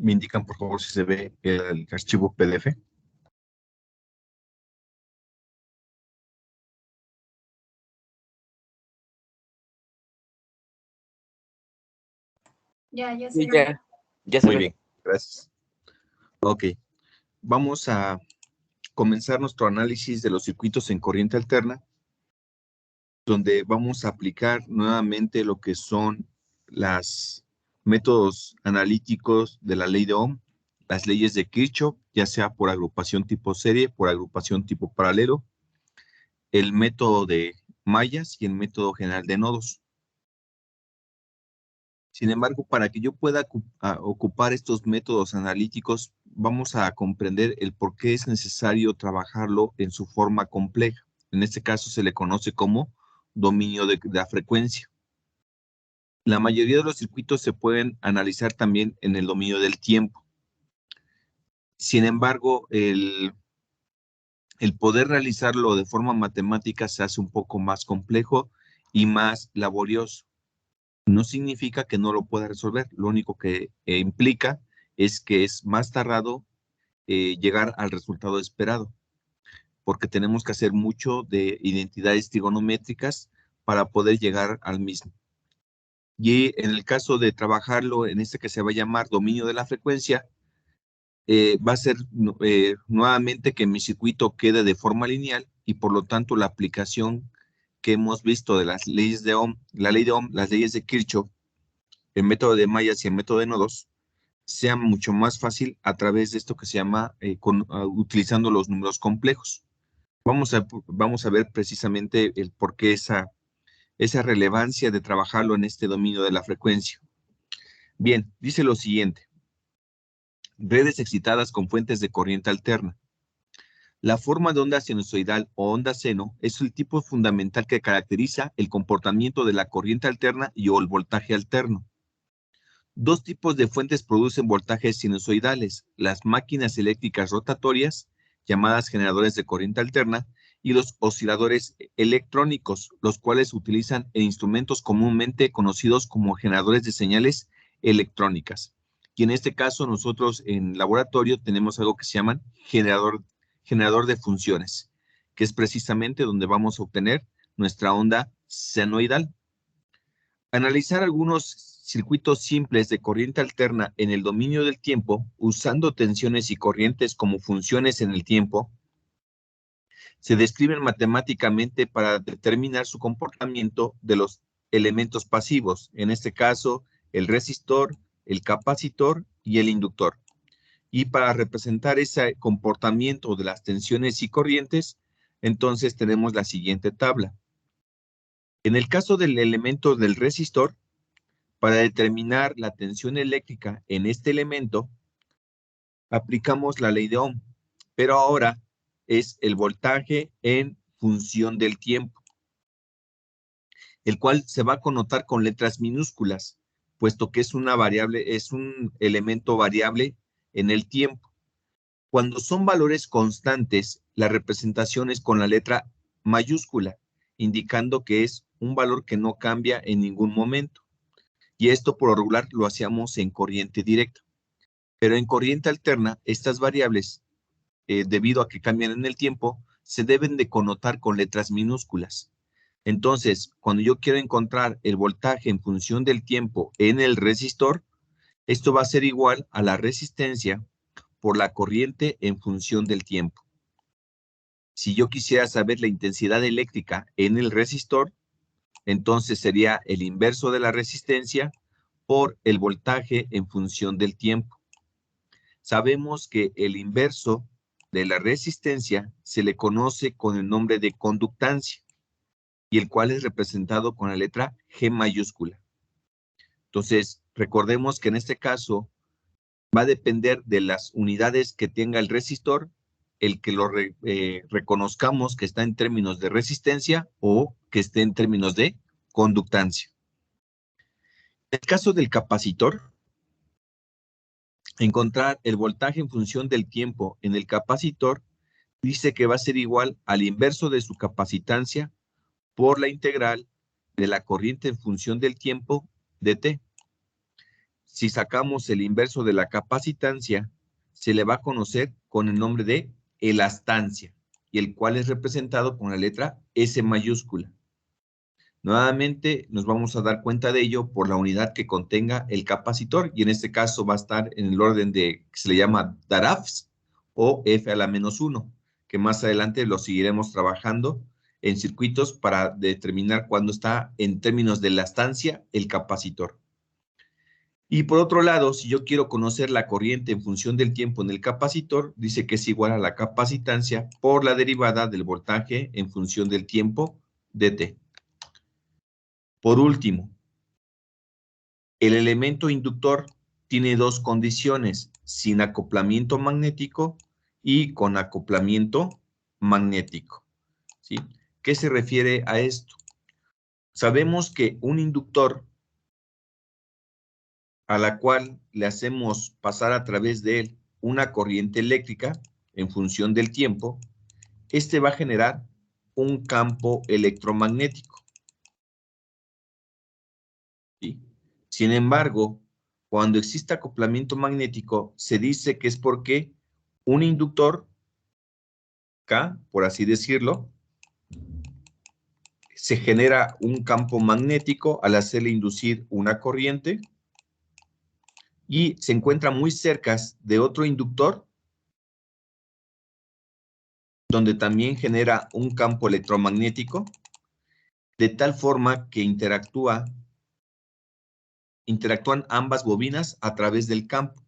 Me indican, por favor, si se ve el archivo PDF. Ya Sí, se ya se Muy ve. bien, gracias. Ok, vamos a comenzar nuestro análisis de los circuitos en corriente alterna, donde vamos a aplicar nuevamente lo que son los métodos analíticos de la ley de Ohm, las leyes de Kirchhoff, ya sea por agrupación tipo serie, por agrupación tipo paralelo, el método de mallas y el método general de nodos. Sin embargo, para que yo pueda ocupar estos métodos analíticos, vamos a comprender el por qué es necesario trabajarlo en su forma compleja. En este caso se le conoce como dominio de la frecuencia. La mayoría de los circuitos se pueden analizar también en el dominio del tiempo. Sin embargo, el poder realizarlo de forma matemática se hace un poco más complejo y más laborioso. No significa que no lo pueda resolver, lo único que implica es que es más tardado llegar al resultado esperado, porque tenemos que hacer mucho de identidades trigonométricas para poder llegar al mismo. Y en el caso de trabajarlo en este que se va a llamar dominio de la frecuencia, va a ser nuevamente que mi circuito quede de forma lineal y por lo tanto la aplicación que hemos visto de las leyes de Ohm, la ley de Ohm, las leyes de Kirchhoff, el método de mallas y el método de nodos, sea mucho más fácil a través de esto que se llama utilizando los números complejos. Vamos a ver precisamente el por qué esa relevancia de trabajarlo en este dominio de la frecuencia. Bien, dice lo siguiente. Redes excitadas con fuentes de corriente alterna. La forma de onda sinusoidal o onda seno es el tipo fundamental que caracteriza el comportamiento de la corriente alterna y o el voltaje alterno. Dos tipos de fuentes producen voltajes sinusoidales, las máquinas eléctricas rotatorias, llamadas generadores de corriente alterna, y los osciladores electrónicos, los cuales utilizan en instrumentos comúnmente conocidos como generadores de señales electrónicas. Y en este caso nosotros en laboratorio tenemos algo que se llama generador de funciones, que es precisamente donde vamos a obtener nuestra onda senoidal. Analizar algunos circuitos simples de corriente alterna en el dominio del tiempo, usando tensiones y corrientes como funciones en el tiempo, se describen matemáticamente para determinar su comportamiento de los elementos pasivos, en este caso, el resistor, el capacitor y el inductor. Y para representar ese comportamiento de las tensiones y corrientes, entonces tenemos la siguiente tabla. En el caso del elemento del resistor, para determinar la tensión eléctrica en este elemento, aplicamos la ley de Ohm, pero ahora es el voltaje en función del tiempo, el cual se va a connotar con letras minúsculas, puesto que es una variable, es un elemento variable en el tiempo. Cuando son valores constantes, la representación es con la letra mayúscula, indicando que es un valor que no cambia en ningún momento. Y esto por lo regular lo hacíamos en corriente directa. Pero en corriente alterna, estas variables, debido a que cambian en el tiempo, se deben de connotar con letras minúsculas. Entonces, cuando yo quiero encontrar el voltaje en función del tiempo en el resistor, esto va a ser igual a la resistencia por la corriente en función del tiempo. Si yo quisiera saber la intensidad eléctrica en el resistor, entonces sería el inverso de la resistencia por el voltaje en función del tiempo. Sabemos que el inverso de la resistencia se le conoce con el nombre de conductancia, y el cual es representado con la letra G mayúscula. Entonces, recordemos que en este caso va a depender de las unidades que tenga el resistor, el que lo reconozcamos que está en términos de resistencia o que esté en términos de conductancia. En el caso del capacitor, encontrar el voltaje en función del tiempo en el capacitor dice que va a ser igual al inverso de su capacitancia por la integral de la corriente en función del tiempo de t. si sacamos el inverso de la capacitancia, se le va a conocer con el nombre de elastancia, y el cual es representado con la letra S mayúscula. Nuevamente nos vamos a dar cuenta de ello por la unidad que contenga el capacitor, y en este caso va a estar en el orden de que se le llama darafs o F a la menos 1, que más adelante lo seguiremos trabajando en circuitos para determinar cuándo está en términos de elastancia el capacitor. Y por otro lado, si yo quiero conocer la corriente en función del tiempo en el capacitor, dice que es igual a la capacitancia por la derivada del voltaje en función del tiempo dt. Por último, el elemento inductor tiene dos condiciones, sin acoplamiento magnético y con acoplamiento magnético, ¿sí? ¿Qué se refiere a esto? Sabemos que un inductor a la cual le hacemos pasar a través de él una corriente eléctrica en función del tiempo, este va a generar un campo electromagnético, ¿sí? Sin embargo, cuando existe acoplamiento magnético, se dice que es porque un inductor K, por así decirlo, se genera un campo magnético al hacerle inducir una corriente y se encuentra muy cerca de otro inductor donde también genera un campo electromagnético, de tal forma que interactúan ambas bobinas a través del campo,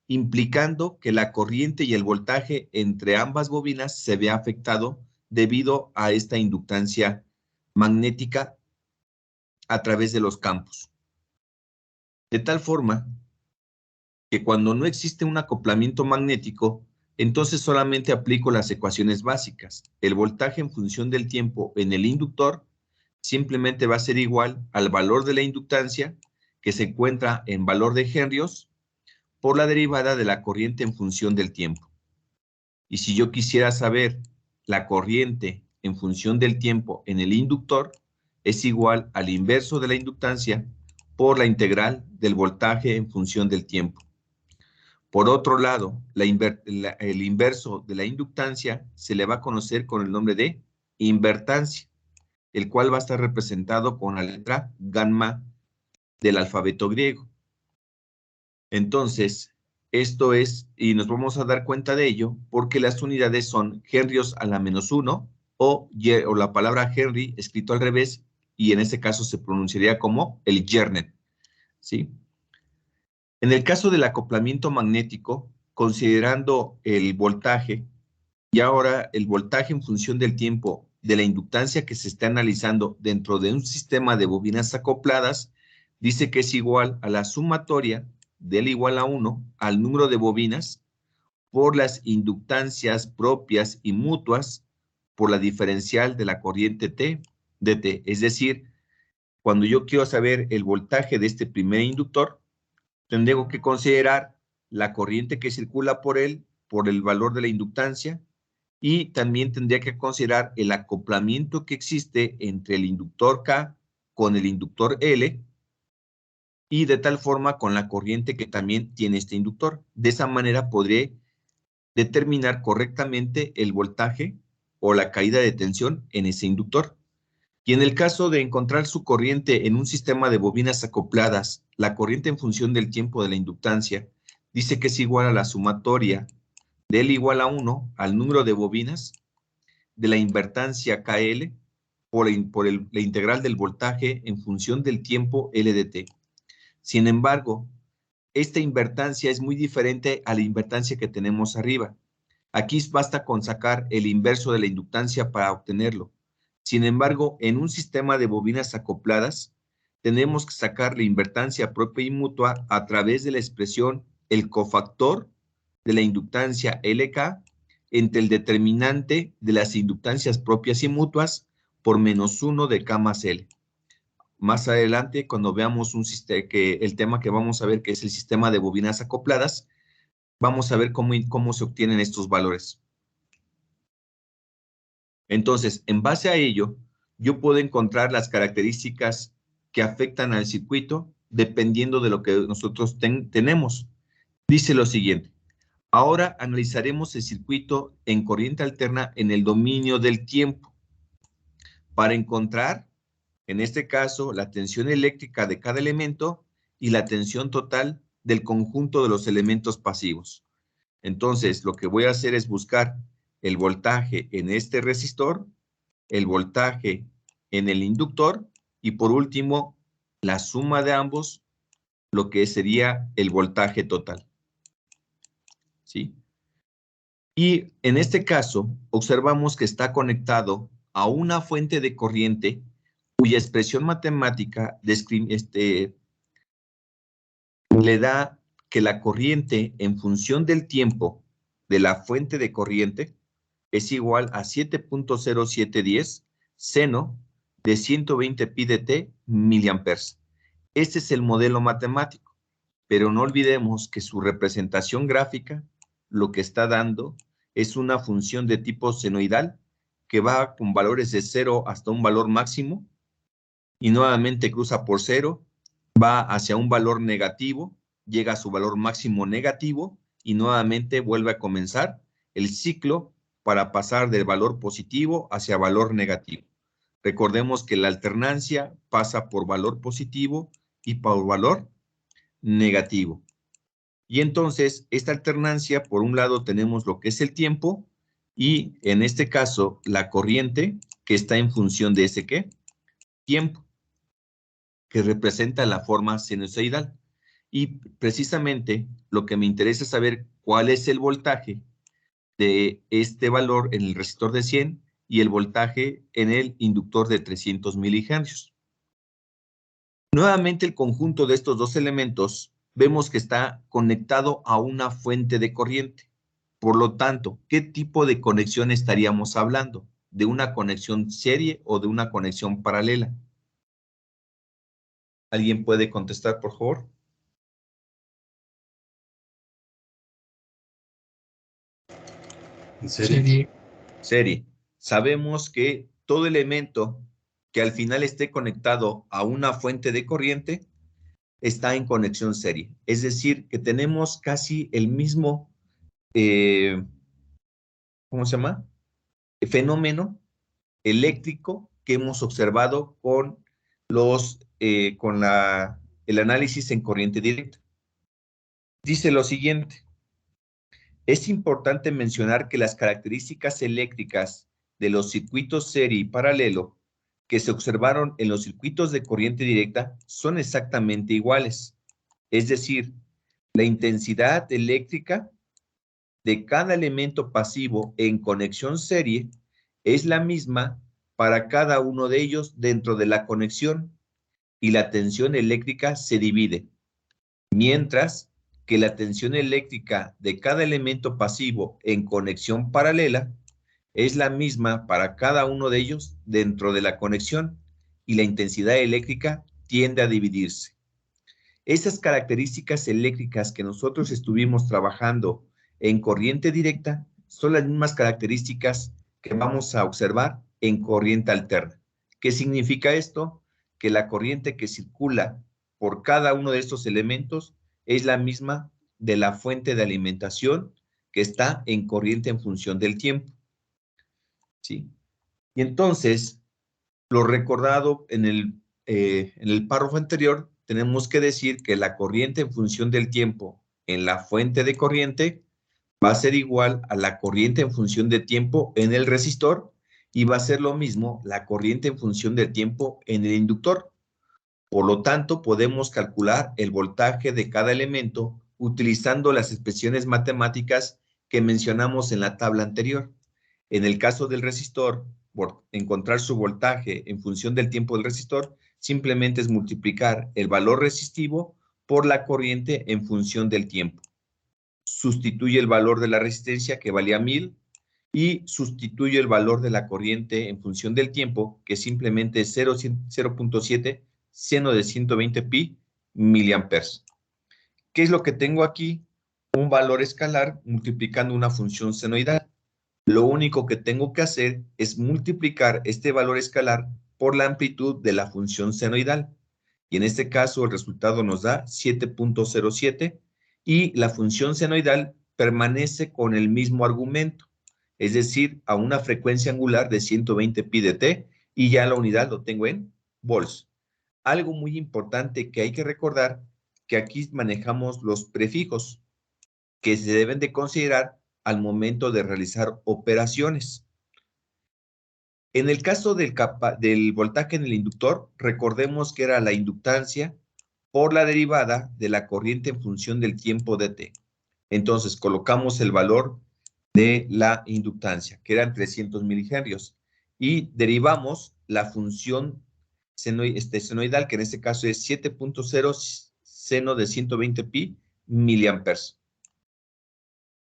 implicando que la corriente y el voltaje entre ambas bobinas se ve afectado debido a esta inductancia magnética a través de los campos. De tal forma que cuando no existe un acoplamiento magnético, entonces solamente aplico las ecuaciones básicas. El voltaje en función del tiempo en el inductor simplemente va a ser igual al valor de la inductancia, que se encuentra en valor de henrios, por la derivada de la corriente en función del tiempo. Y si yo quisiera saber la corriente en función del tiempo en el inductor, es igual al inverso de la inductancia por la integral del voltaje en función del tiempo. Por otro lado, el inverso de la inductancia se le va a conocer con el nombre de invertancia, el cual va a estar representado con la letra gamma del alfabeto griego. Entonces, esto es, y nos vamos a dar cuenta de ello, porque las unidades son henrios a la menos 1 o la palabra Henry escrito al revés, y en este caso se pronunciaría como el Yernet, ¿sí? En el caso del acoplamiento magnético, considerando el voltaje, y ahora el voltaje en función del tiempo de la inductancia que se está analizando dentro de un sistema de bobinas acopladas, dice que es igual a la sumatoria del igual a 1 al número de bobinas por las inductancias propias y mutuas por la diferencial de la corriente T dt. Es decir, cuando yo quiero saber el voltaje de este primer inductor, tengo que considerar la corriente que circula por él, por el valor de la inductancia, y también tendría que considerar el acoplamiento que existe entre el inductor K con el inductor L, y de tal forma con la corriente que también tiene este inductor. De esa manera podré determinar correctamente el voltaje o la caída de tensión en ese inductor. Y en el caso de encontrar su corriente en un sistema de bobinas acopladas, la corriente en función del tiempo de la inductancia dice que es igual a la sumatoria del igual a 1 al número de bobinas de la invertancia KL por la integral del voltaje en función del tiempo LDT. Sin embargo, esta invertancia es muy diferente a la invertancia que tenemos arriba. Aquí basta con sacar el inverso de la inductancia para obtenerlo. Sin embargo, en un sistema de bobinas acopladas, tenemos que sacar la invertancia propia y mutua a través de la expresión el cofactor de la inductancia LK entre el determinante de las inductancias propias y mutuas por menos 1 de K más L. Más adelante, cuando veamos el tema que vamos a ver, que es el sistema de bobinas acopladas, vamos a ver cómo se obtienen estos valores. Entonces, en base a ello, yo puedo encontrar las características que afectan al circuito dependiendo de lo que nosotros tenemos. Dice lo siguiente. Ahora analizaremos el circuito en corriente alterna en el dominio del tiempo para encontrar, en este caso, la tensión eléctrica de cada elemento y la tensión total del conjunto de los elementos pasivos. Entonces, lo que voy a hacer es buscar el voltaje en este resistor, el voltaje en el inductor y por último, la suma de ambos, lo que sería el voltaje total. ¿Sí? Y en este caso, observamos que está conectado a una fuente de corriente cuya expresión matemática le da que la corriente en función del tiempo de la fuente de corriente es igual a 7.0710 seno de 120 pi de t miliamperes. Este es el modelo matemático, pero no olvidemos que su representación gráfica lo que está dando es una función de tipo senoidal que va con valores de 0 hasta un valor máximo y nuevamente cruza por 0, va hacia un valor negativo, llega a su valor máximo negativo y nuevamente vuelve a comenzar el ciclo para pasar del valor positivo hacia valor negativo. Recordemos que la alternancia pasa por valor positivo y por valor negativo. Y entonces, esta alternancia, por un lado tenemos lo que es el tiempo y en este caso la corriente que está en función de ese ¿qué? Tiempo, que representa la forma sinusoidal. Y precisamente lo que me interesa es saber cuál es el voltaje de este valor en el resistor de 100 y el voltaje en el inductor de 300 milihenrios. Nuevamente el conjunto de estos dos elementos vemos que está conectado a una fuente de corriente. Por lo tanto, ¿qué tipo de conexión estaríamos hablando? ¿De una conexión serie o de una conexión paralela? ¿Alguien puede contestar, por favor? Serie. Serie. Sabemos que todo elemento que al final esté conectado a una fuente de corriente está en conexión serie. Es decir, que tenemos casi el mismo, ¿cómo se llama? Fenómeno eléctrico que hemos observado con el análisis en corriente directa. Dice lo siguiente. Es importante mencionar que las características eléctricas de los circuitos serie y paralelo que se observaron en los circuitos de corriente directa son exactamente iguales. Es decir, la intensidad eléctrica de cada elemento pasivo en conexión serie es la misma para cada uno de ellos dentro de la conexión y la tensión eléctrica se divide, mientras que la tensión eléctrica de cada elemento pasivo en conexión paralela es la misma para cada uno de ellos dentro de la conexión y la intensidad eléctrica tiende a dividirse. Esas características eléctricas que nosotros estuvimos trabajando en corriente directa son las mismas características que vamos a observar en corriente alterna. ¿Qué significa esto? Que la corriente que circula por cada uno de estos elementos es la misma de la fuente de alimentación que está en corriente en función del tiempo. ¿Sí? Y entonces, lo recordado en el párrafo anterior, tenemos que decir que la corriente en función del tiempo en la fuente de corriente va a ser igual a la corriente en función de tiempo en el resistor y va a ser lo mismo la corriente en función del tiempo en el inductor. Por lo tanto, podemos calcular el voltaje de cada elemento utilizando las expresiones matemáticas que mencionamos en la tabla anterior. En el caso del resistor, por encontrar su voltaje en función del tiempo del resistor, simplemente es multiplicar el valor resistivo por la corriente en función del tiempo. Sustituye el valor de la resistencia, que valía 1000, y sustituye el valor de la corriente en función del tiempo, que simplemente es 0.7 seno de 120 pi miliamperes. ¿Qué es lo que tengo aquí? Un valor escalar multiplicando una función senoidal. Lo único que tengo que hacer es multiplicar este valor escalar por la amplitud de la función senoidal. Y en este caso el resultado nos da 7.07 y la función senoidal permanece con el mismo argumento, es decir, a una frecuencia angular de 120 pi de t y ya la unidad lo tengo en volts. Algo muy importante que hay que recordar, que aquí manejamos los prefijos que se deben de considerar al momento de realizar operaciones. En el caso del voltaje en el inductor, recordemos que era la inductancia por la derivada de la corriente en función del tiempo de t. Entonces, colocamos el valor de la inductancia, que eran 300 milihenrios, y derivamos la función senoidal, que en este caso es 7.0 seno de 120 pi miliamperes.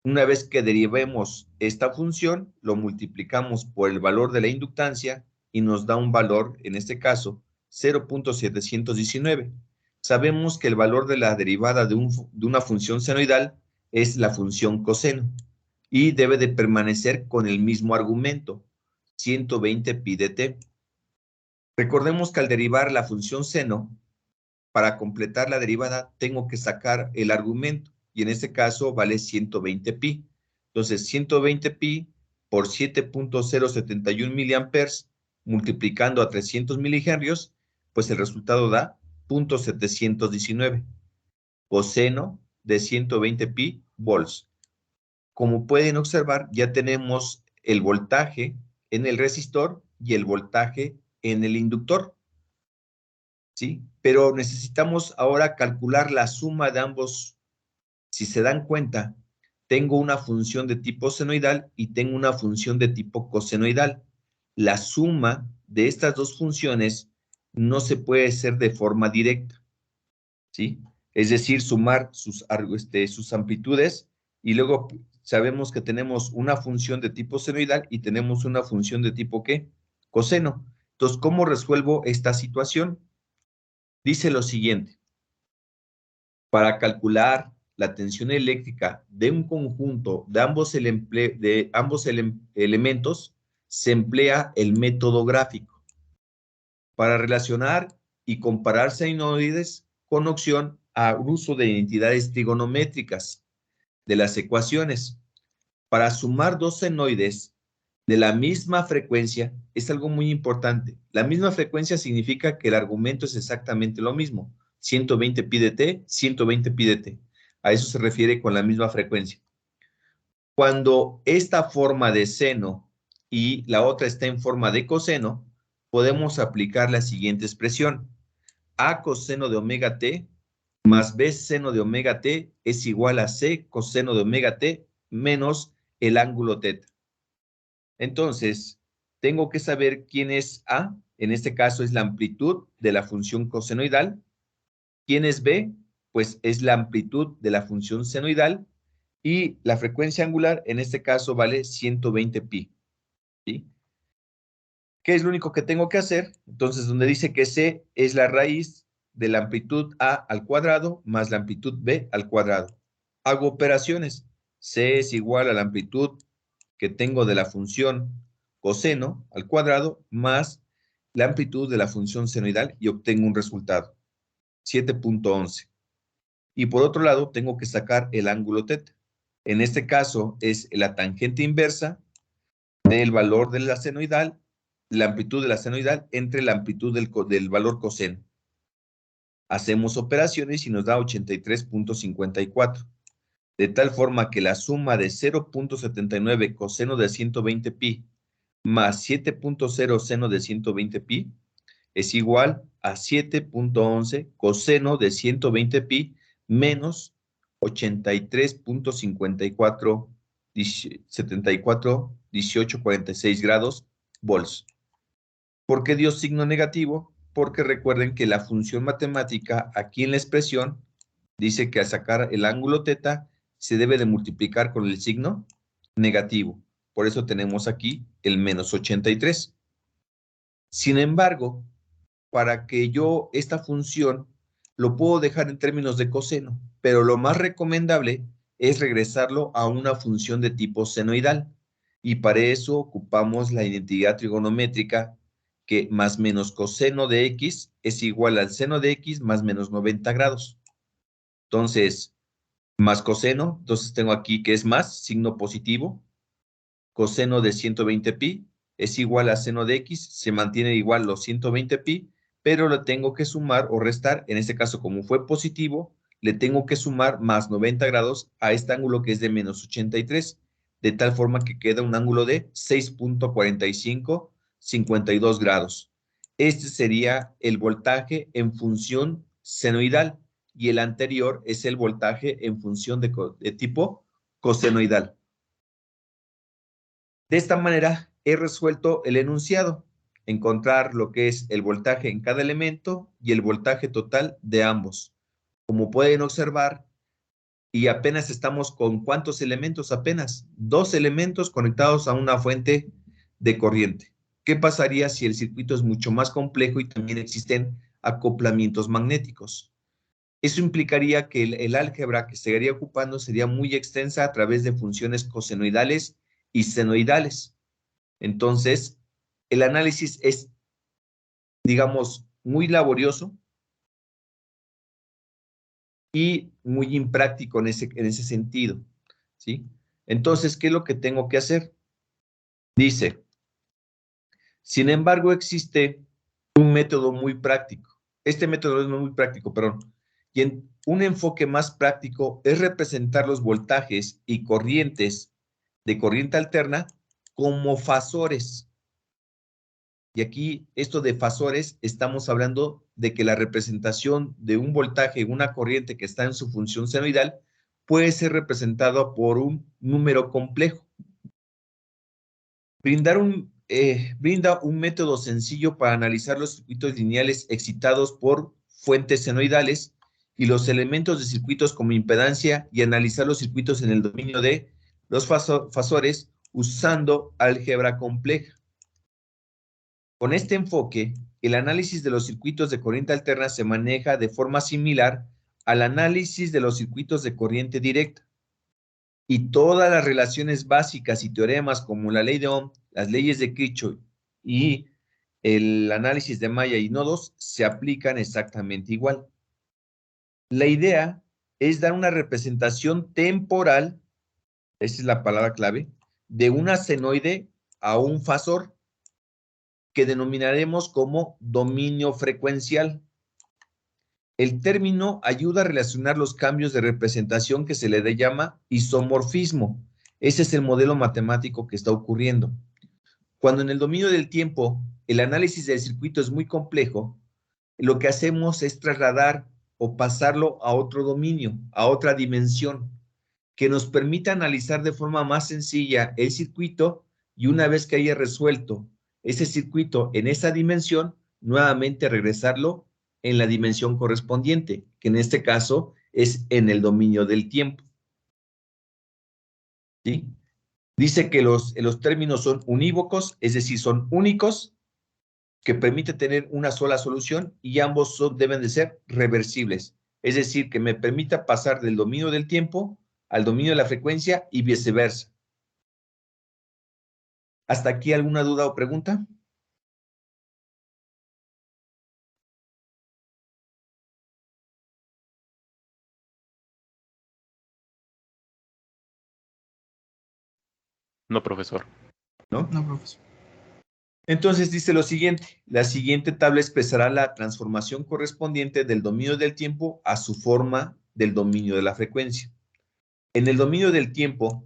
Una vez que derivemos esta función, lo multiplicamos por el valor de la inductancia y nos da un valor, en este caso, 0.719. Sabemos que el valor de la derivada de una función senoidal es la función coseno y debe de permanecer con el mismo argumento, 120 pi de t. Recordemos que al derivar la función seno, para completar la derivada tengo que sacar el argumento y en este caso vale 120 pi. Entonces 120 pi por 7.071 miliamperes multiplicando a 300 milihenrios, pues el resultado da 0.719. Coseno de 120 pi volts. Como pueden observar, ya tenemos el voltaje en el resistor y el voltaje en el inductor. ¿Sí? Pero necesitamos ahora calcular la suma de ambos. Si se dan cuenta, tengo una función de tipo senoidal y tengo una función de tipo cosenoidal. La suma de estas dos funciones no se puede hacer de forma directa, ¿sí? Es decir, sumar sus amplitudes y luego sabemos que tenemos una función de tipo senoidal y tenemos una función de tipo, ¿qué? Coseno. Entonces, ¿cómo resuelvo esta situación? Dice lo siguiente: para calcular la tensión eléctrica de un conjunto de ambos elementos, se emplea el método gráfico. Para relacionar y comparar senoides con opción a uso de identidades trigonométricas de las ecuaciones. Para sumar dos senoides de la misma frecuencia, es algo muy importante. La misma frecuencia significa que el argumento es exactamente lo mismo. 120 pi de t, 120 pi de t. A eso se refiere con la misma frecuencia. Cuando esta forma de seno y la otra está en forma de coseno, podemos aplicar la siguiente expresión. A coseno de omega t más B seno de omega t es igual a C coseno de omega t menos el ángulo teta. Entonces, tengo que saber quién es A. En este caso es la amplitud de la función cosenoidal. ¿Quién es B? Pues es la amplitud de la función senoidal. Y la frecuencia angular, en este caso, vale 120 pi. ¿Sí? ¿Qué es lo único que tengo que hacer? Entonces, donde dice que C es la raíz de la amplitud A al cuadrado más la amplitud B al cuadrado. Hago operaciones. C es igual a la amplitud que tengo de la función coseno al cuadrado más la amplitud de la función senoidal y obtengo un resultado, 7.11. Y por otro lado, tengo que sacar el ángulo teta. En este caso es la tangente inversa del valor de la senoidal, la amplitud de la senoidal entre la amplitud del valor coseno. Hacemos operaciones y nos da 83.54. De tal forma que la suma de 0.79 coseno de 120 pi más 7.0 seno de 120 pi es igual a 7.11 coseno de 120 pi menos 83.54 74 18.46 grados volts. ¿Por qué dio signo negativo? Porque recuerden que la función matemática aquí en la expresión dice que al sacar el ángulo teta se debe de multiplicar con el signo negativo. Por eso tenemos aquí el menos 83. Sin embargo, para que yo esta función lo puedo dejar en términos de coseno, pero lo más recomendable es regresarlo a una función de tipo senoidal. Y para eso ocupamos la identidad trigonométrica que más menos coseno de X es igual al seno de X más menos 90 grados. Entonces, más coseno, entonces tengo aquí que es más, signo positivo. Coseno de 120 pi es igual a seno de X, se mantiene igual los 120 pi, pero le tengo que sumar o restar, en este caso como fue positivo, le tengo que sumar más 90 grados a este ángulo que es de menos 83, de tal forma que queda un ángulo de 6.4552 grados. Este sería el voltaje en función senoidal y el anterior es el voltaje en función de tipo cosenoidal. De esta manera he resuelto el enunciado, encontrar lo que es el voltaje en cada elemento y el voltaje total de ambos. Como pueden observar, y apenas estamos con ¿cuántos elementos? Apenas 2 elementos conectados a una fuente de corriente. ¿Qué pasaría si el circuito es mucho más complejo y también existen acoplamientos magnéticos? Eso implicaría que el álgebra que seguiría ocupando sería muy extensa a través de funciones cosenoidales y senoidales. Entonces, el análisis es, digamos, muy laborioso y muy impráctico en ese sentido, ¿sí? Entonces, ¿qué es lo que tengo que hacer? Dice, sin embargo, existe un método muy práctico. Este método es muy práctico, perdón. Y un enfoque más práctico es representar los voltajes y corrientes de corriente alterna como fasores. Y aquí, esto de fasores, estamos hablando de que la representación de un voltaje, una corriente que está en su función senoidal, puede ser representada por un número complejo. Brinda un método sencillo para analizar los circuitos lineales excitados por fuentes senoidales y los elementos de circuitos como impedancia y analizar los circuitos en el dominio de los fasores usando álgebra compleja. Con este enfoque, el análisis de los circuitos de corriente alterna se maneja de forma similar al análisis de los circuitos de corriente directa. Y todas las relaciones básicas y teoremas como la ley de Ohm, las leyes de Kirchhoff y el análisis de Maya y nodos se aplican exactamente igual. La idea es dar una representación temporal, esa es la palabra clave, de una senoide a un fasor que denominaremos como dominio frecuencial. El término ayuda a relacionar los cambios de representación que se le llama isomorfismo. Ese es el modelo matemático que está ocurriendo. Cuando en el dominio del tiempo el análisis del circuito es muy complejo, lo que hacemos es trasladar o pasarlo a otro dominio, a otra dimensión, que nos permita analizar de forma más sencilla el circuito y una vez que haya resuelto ese circuito en esa dimensión, nuevamente regresarlo en la dimensión correspondiente, que en este caso es en el dominio del tiempo. ¿Sí? Dice que los términos son unívocos, es decir, son únicos, que permite tener una sola solución y ambos deben de ser reversibles. Es decir, que me permita pasar del dominio del tiempo al dominio de la frecuencia y viceversa. ¿Hasta aquí alguna duda o pregunta? No, profesor. ¿No? No, profesor. Entonces dice lo siguiente, la siguiente tabla expresará la transformación correspondiente del dominio del tiempo a su forma del dominio de la frecuencia. En el dominio del tiempo,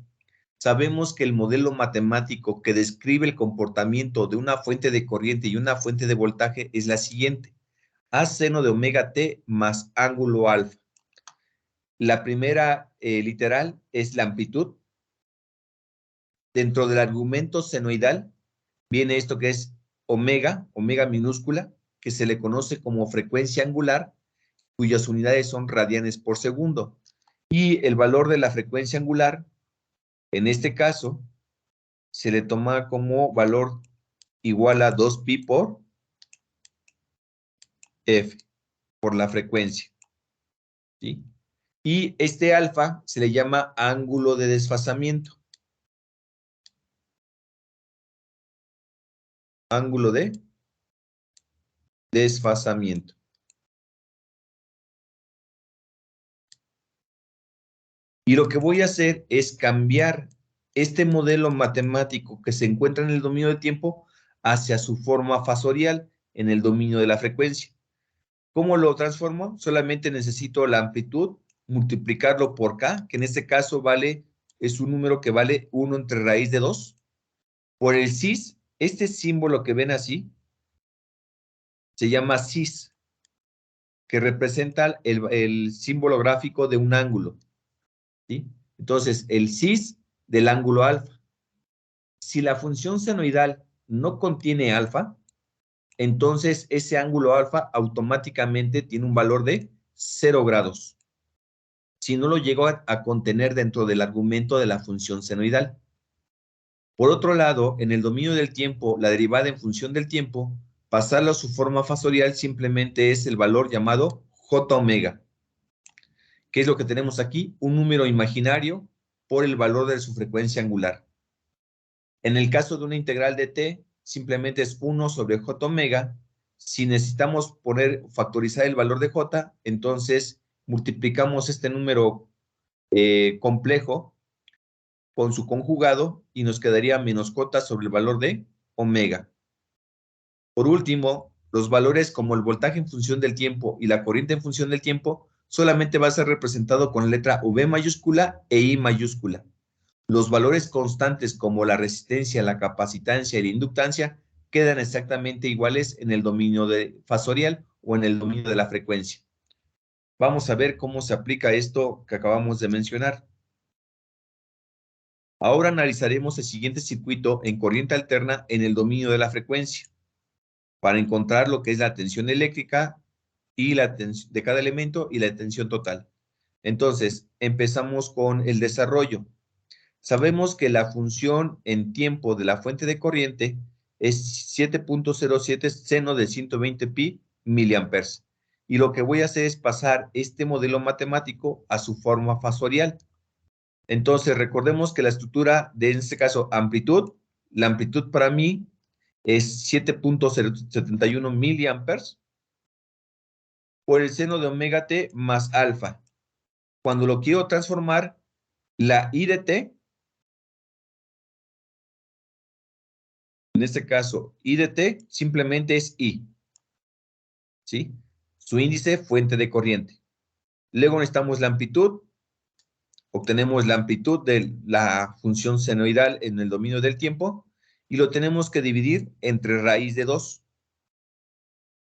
sabemos que el modelo matemático que describe el comportamiento de una fuente de corriente y una fuente de voltaje es la siguiente. A seno de omega t más ángulo alfa. La primera literal es la amplitud. Dentro del argumento senoidal viene esto que es omega minúscula, que se le conoce como frecuencia angular, cuyas unidades son radianes por segundo. Y el valor de la frecuencia angular, en este caso, se le toma como valor igual a 2pi por f, por la frecuencia. ¿Sí? Y este alfa se le llama ángulo de desfasamiento. Ángulo de Desfasamiento. Y lo que voy a hacer es cambiar este modelo matemático que se encuentra en el dominio del tiempo hacia su forma fasorial en el dominio de la frecuencia. ¿Cómo lo transformo? Solamente necesito la amplitud, multiplicarlo por k, que en este caso es un número que vale 1 entre raíz de 2, por el cis. Este símbolo que ven así se llama cis, que representa el símbolo gráfico de un ángulo, ¿sí? Entonces, el cis del ángulo alfa. Si la función senoidal no contiene alfa, entonces ese ángulo alfa automáticamente tiene un valor de 0 grados. Si no lo llego a contener dentro del argumento de la función senoidal. Por otro lado, en el dominio del tiempo, la derivada en función del tiempo, pasarla a su forma fasorial simplemente es el valor llamado j omega. ¿Qué es lo que tenemos aquí? Un número imaginario por el valor de su frecuencia angular. En el caso de una integral de t, simplemente es 1 sobre j omega. Si necesitamos factorizar el valor de j, entonces multiplicamos este número complejo con su conjugado y nos quedaría menos j sobre el valor de omega. Por último, los valores como el voltaje en función del tiempo y la corriente en función del tiempo solamente va a ser representado con la letra V mayúscula e I mayúscula. Los valores constantes como la resistencia, la capacitancia y la inductancia quedan exactamente iguales en el dominio fasorial o en el dominio de la frecuencia. Vamos a ver cómo se aplica esto que acabamos de mencionar. Ahora analizaremos el siguiente circuito en corriente alterna en el dominio de la frecuencia para encontrar lo que es la tensión eléctrica y de cada elemento y la tensión total. Entonces, empezamos con el desarrollo. Sabemos que la función en tiempo de la fuente de corriente es 7.07 seno de 120 pi miliamperes. Y lo que voy a hacer es pasar este modelo matemático a su forma fasorial. Entonces, recordemos que la estructura de, en este caso, amplitud, la amplitud para mí es 7.071 miliamperes por el seno de omega t más alfa. Cuando lo quiero transformar, la I de t, en este caso, I de t simplemente es I, ¿sí? Su índice, fuente de corriente. Luego necesitamos la amplitud. Obtenemos la amplitud de la función senoidal en el dominio del tiempo y lo tenemos que dividir entre raíz de 2.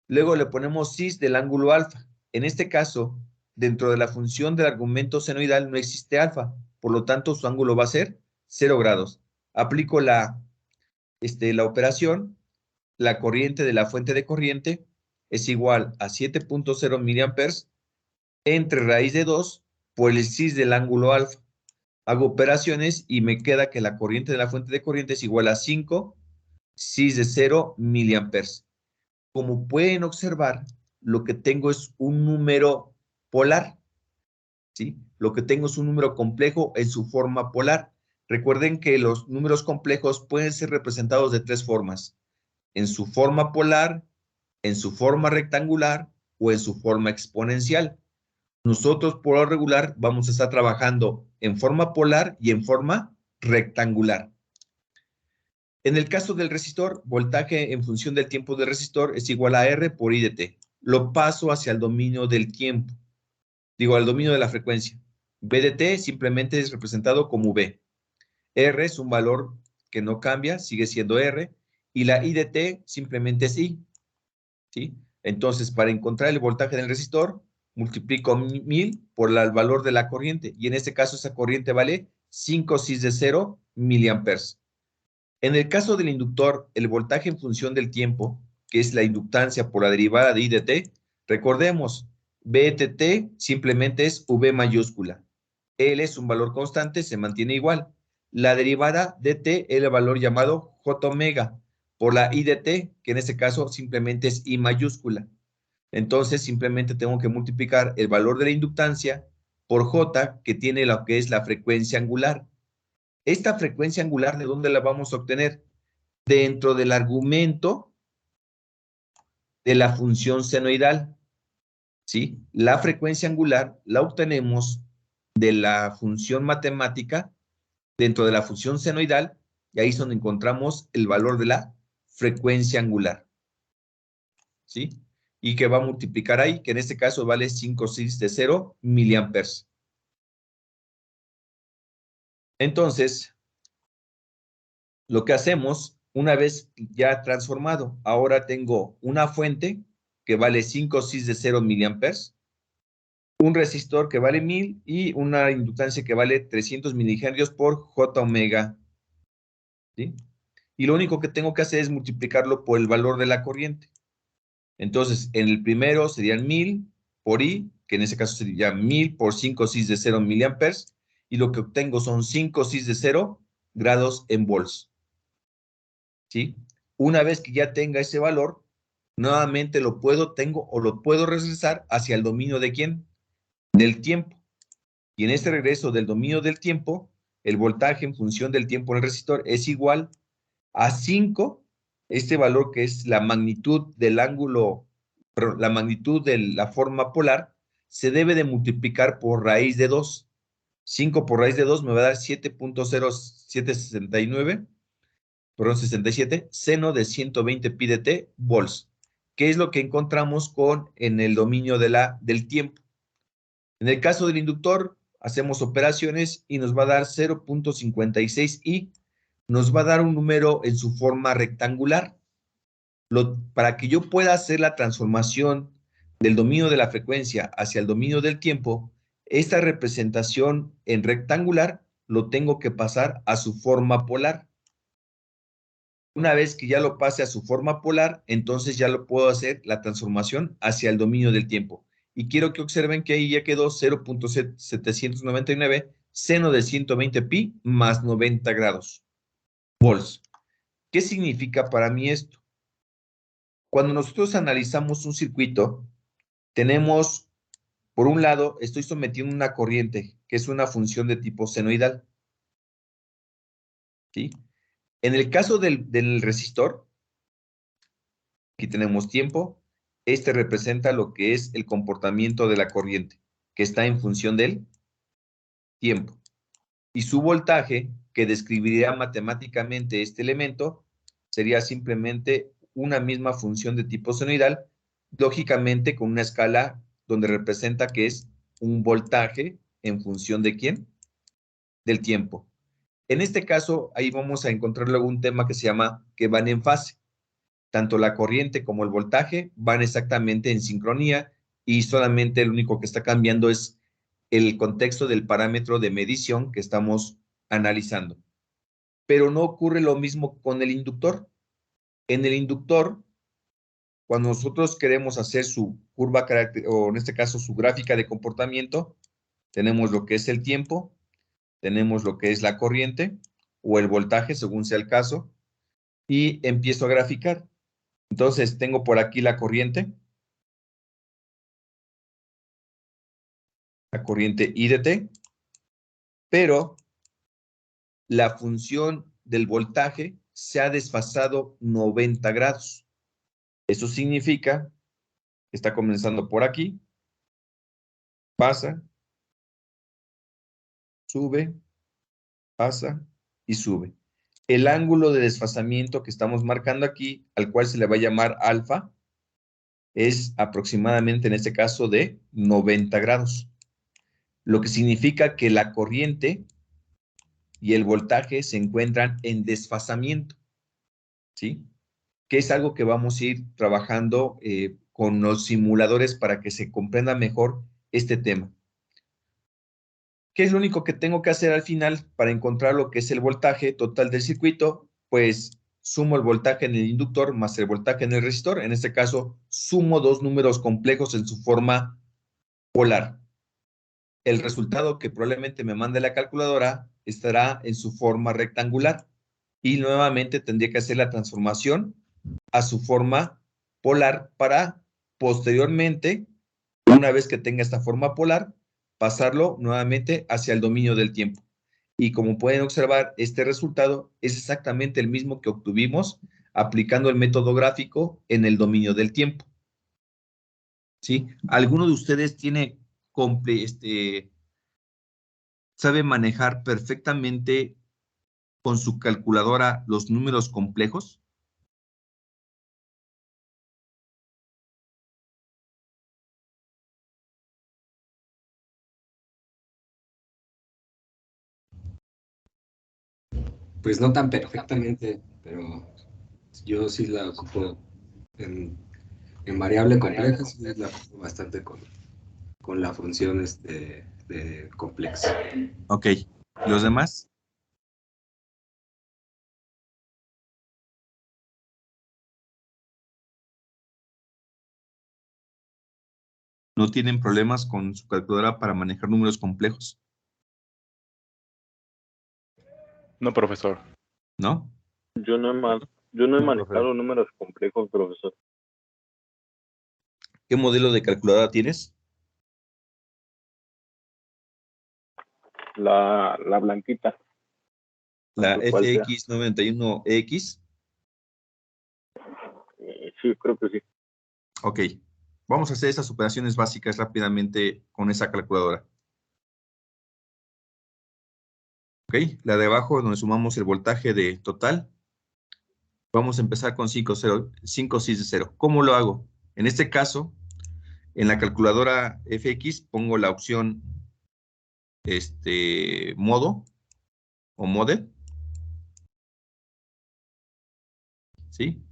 Luego le ponemos cis del ángulo alfa. En este caso, dentro de la función del argumento senoidal no existe alfa, por lo tanto su ángulo va a ser 0 grados. Aplico la operación, la corriente de la fuente de corriente es igual a 7.0 miliamperes entre raíz de 2 por el cis del ángulo alfa. Hago operaciones y me queda que la corriente de la fuente de corriente es igual a 5 cis de 0 miliamperes. Como pueden observar, lo que tengo es un número polar, ¿sí? Lo que tengo es un número complejo en su forma polar. Recuerden que los números complejos pueden ser representados de 3 formas: en su forma polar, en su forma rectangular o en su forma exponencial. Nosotros, por lo regular, vamos a estar trabajando en forma polar y en forma rectangular. En el caso del resistor, voltaje en función del tiempo del resistor es igual a R por I de t. Lo paso hacia el dominio del tiempo, al dominio de la frecuencia. V de t simplemente es representado como V. R es un valor que no cambia, sigue siendo R, y la I de t simplemente es I, ¿sí? Entonces, para encontrar el voltaje del resistor, multiplico 1000 por el valor de la corriente, y en este caso esa corriente vale 5 cis de 0 miliamperes. En el caso del inductor, el voltaje en función del tiempo, que es la inductancia por la derivada de I de t, recordemos, V de t simplemente es V mayúscula. L es un valor constante, se mantiene igual. La derivada de t es el valor llamado J omega por la I de t, que en este caso simplemente es I mayúscula. Entonces simplemente tengo que multiplicar el valor de la inductancia por J, que tiene lo que es la frecuencia angular. Esta frecuencia angular, ¿de dónde la vamos a obtener? Dentro del argumento de la función senoidal, ¿sí? La frecuencia angular la obtenemos de la función matemática dentro de la función senoidal, y ahí es donde encontramos el valor de la frecuencia angular, ¿sí? Y que va a multiplicar ahí, que en este caso vale 5,6 de 0 miliamperes. Entonces, lo que hacemos, una vez ya transformado, ahora tengo una fuente que vale 5,6 de 0 miliamperes, un resistor que vale 1000 y una inductancia que vale 300 milihenrios por J omega, ¿sí? Y lo único que tengo que hacer es multiplicarlo por el valor de la corriente. Entonces, en el primero serían 1000 por I, que en ese caso sería 1000 por 5,6 de 0 miliamperes, y lo que obtengo son 5,6 de 0 grados en volts, ¿sí? Una vez que ya tenga ese valor, nuevamente lo puedo regresar hacia el dominio de ¿quién? Del tiempo. Y en este regreso del dominio del tiempo, el voltaje en función del tiempo del resistor es igual a 5, este valor que es la magnitud del ángulo, perdón, la magnitud de la forma polar, se debe de multiplicar por raíz de 2. 5 por raíz de 2 me va a dar 7.0769, perdón, 67, seno de 120 pi de t volts, que es lo que encontramos en el dominio del tiempo. En el caso del inductor, hacemos operaciones y nos va a dar 0.56 y nos va a dar un número en su forma rectangular. Para que yo pueda hacer la transformación del dominio de la frecuencia hacia el dominio del tiempo, esta representación en rectangular lo tengo que pasar a su forma polar. Una vez que ya lo pase a su forma polar, entonces ya lo puedo hacer la transformación hacia el dominio del tiempo. Y quiero que observen que ahí ya quedó 0.799 seno de 120 pi más 90 grados volts. ¿Qué significa para mí esto? Cuando nosotros analizamos un circuito, tenemos, por un lado, estoy sometiendo una corriente, que es una función de tipo senoidal, ¿sí? En el caso del resistor, aquí tenemos tiempo. Este representa lo que es el comportamiento de la corriente, que está en función del tiempo. Y su voltaje, que describiría matemáticamente este elemento, sería simplemente una misma función de tipo senoidal, lógicamente con una escala donde representa que es un voltaje en función de ¿quién? Del tiempo. En este caso, ahí vamos a encontrar luego un tema que se llama que van en fase. Tanto la corriente como el voltaje van exactamente en sincronía y solamente lo único que está cambiando es el contexto del parámetro de medición que estamos analizando. Pero no ocurre lo mismo con el inductor. En el inductor, cuando nosotros queremos hacer su curva, o en este caso su gráfica de comportamiento, tenemos lo que es el tiempo, tenemos lo que es la corriente o el voltaje, según sea el caso, y empiezo a graficar. Entonces, tengo por aquí la corriente I de t, pero la función del voltaje se ha desfasado 90 grados. Eso significa que está comenzando por aquí, pasa, sube, pasa y sube. El ángulo de desfasamiento que estamos marcando aquí, al cual se le va a llamar alfa, es aproximadamente en este caso de 90 grados. Lo que significa que la corriente y el voltaje se encuentran en desfasamiento, ¿sí? Que es algo que vamos a ir trabajando con los simuladores para que se comprenda mejor este tema. ¿Qué es lo único que tengo que hacer al final para encontrar lo que es el voltaje total del circuito? Pues sumo el voltaje en el inductor más el voltaje en el resistor. En este caso, sumo dos números complejos en su forma polar. El resultado que probablemente me mande la calculadora estará en su forma rectangular. Y nuevamente tendría que hacer la transformación a su forma polar para posteriormente, una vez que tenga esta forma polar, pasarlo nuevamente hacia el dominio del tiempo. Y como pueden observar, este resultado es exactamente el mismo que obtuvimos aplicando el método gráfico en el dominio del tiempo. ¿Sí? ¿Alguno de ustedes sabe manejar perfectamente con su calculadora los números complejos? Pues no tan perfectamente, pero yo sí la ocupo en, en variable compleja, sí la ocupo bastante con la función de complex. Ok. ¿Los demás? ¿No tienen problemas con su calculadora para manejar números complejos? No, profesor. ¿No? Yo no he No, profe. manejado números complejos, profesor. ¿Qué modelo de calculadora tienes? La blanquita, no La sé cuál sea. FX91X. Sí, creo que sí. Ok. Vamos a hacer esas operaciones básicas rápidamente con esa calculadora. Ok. La de abajo, donde sumamos el voltaje de total. Vamos a empezar con 5, 6 de 0. ¿Cómo lo hago? En este caso, en la calculadora FX pongo la opción modo o mode, ¿sí?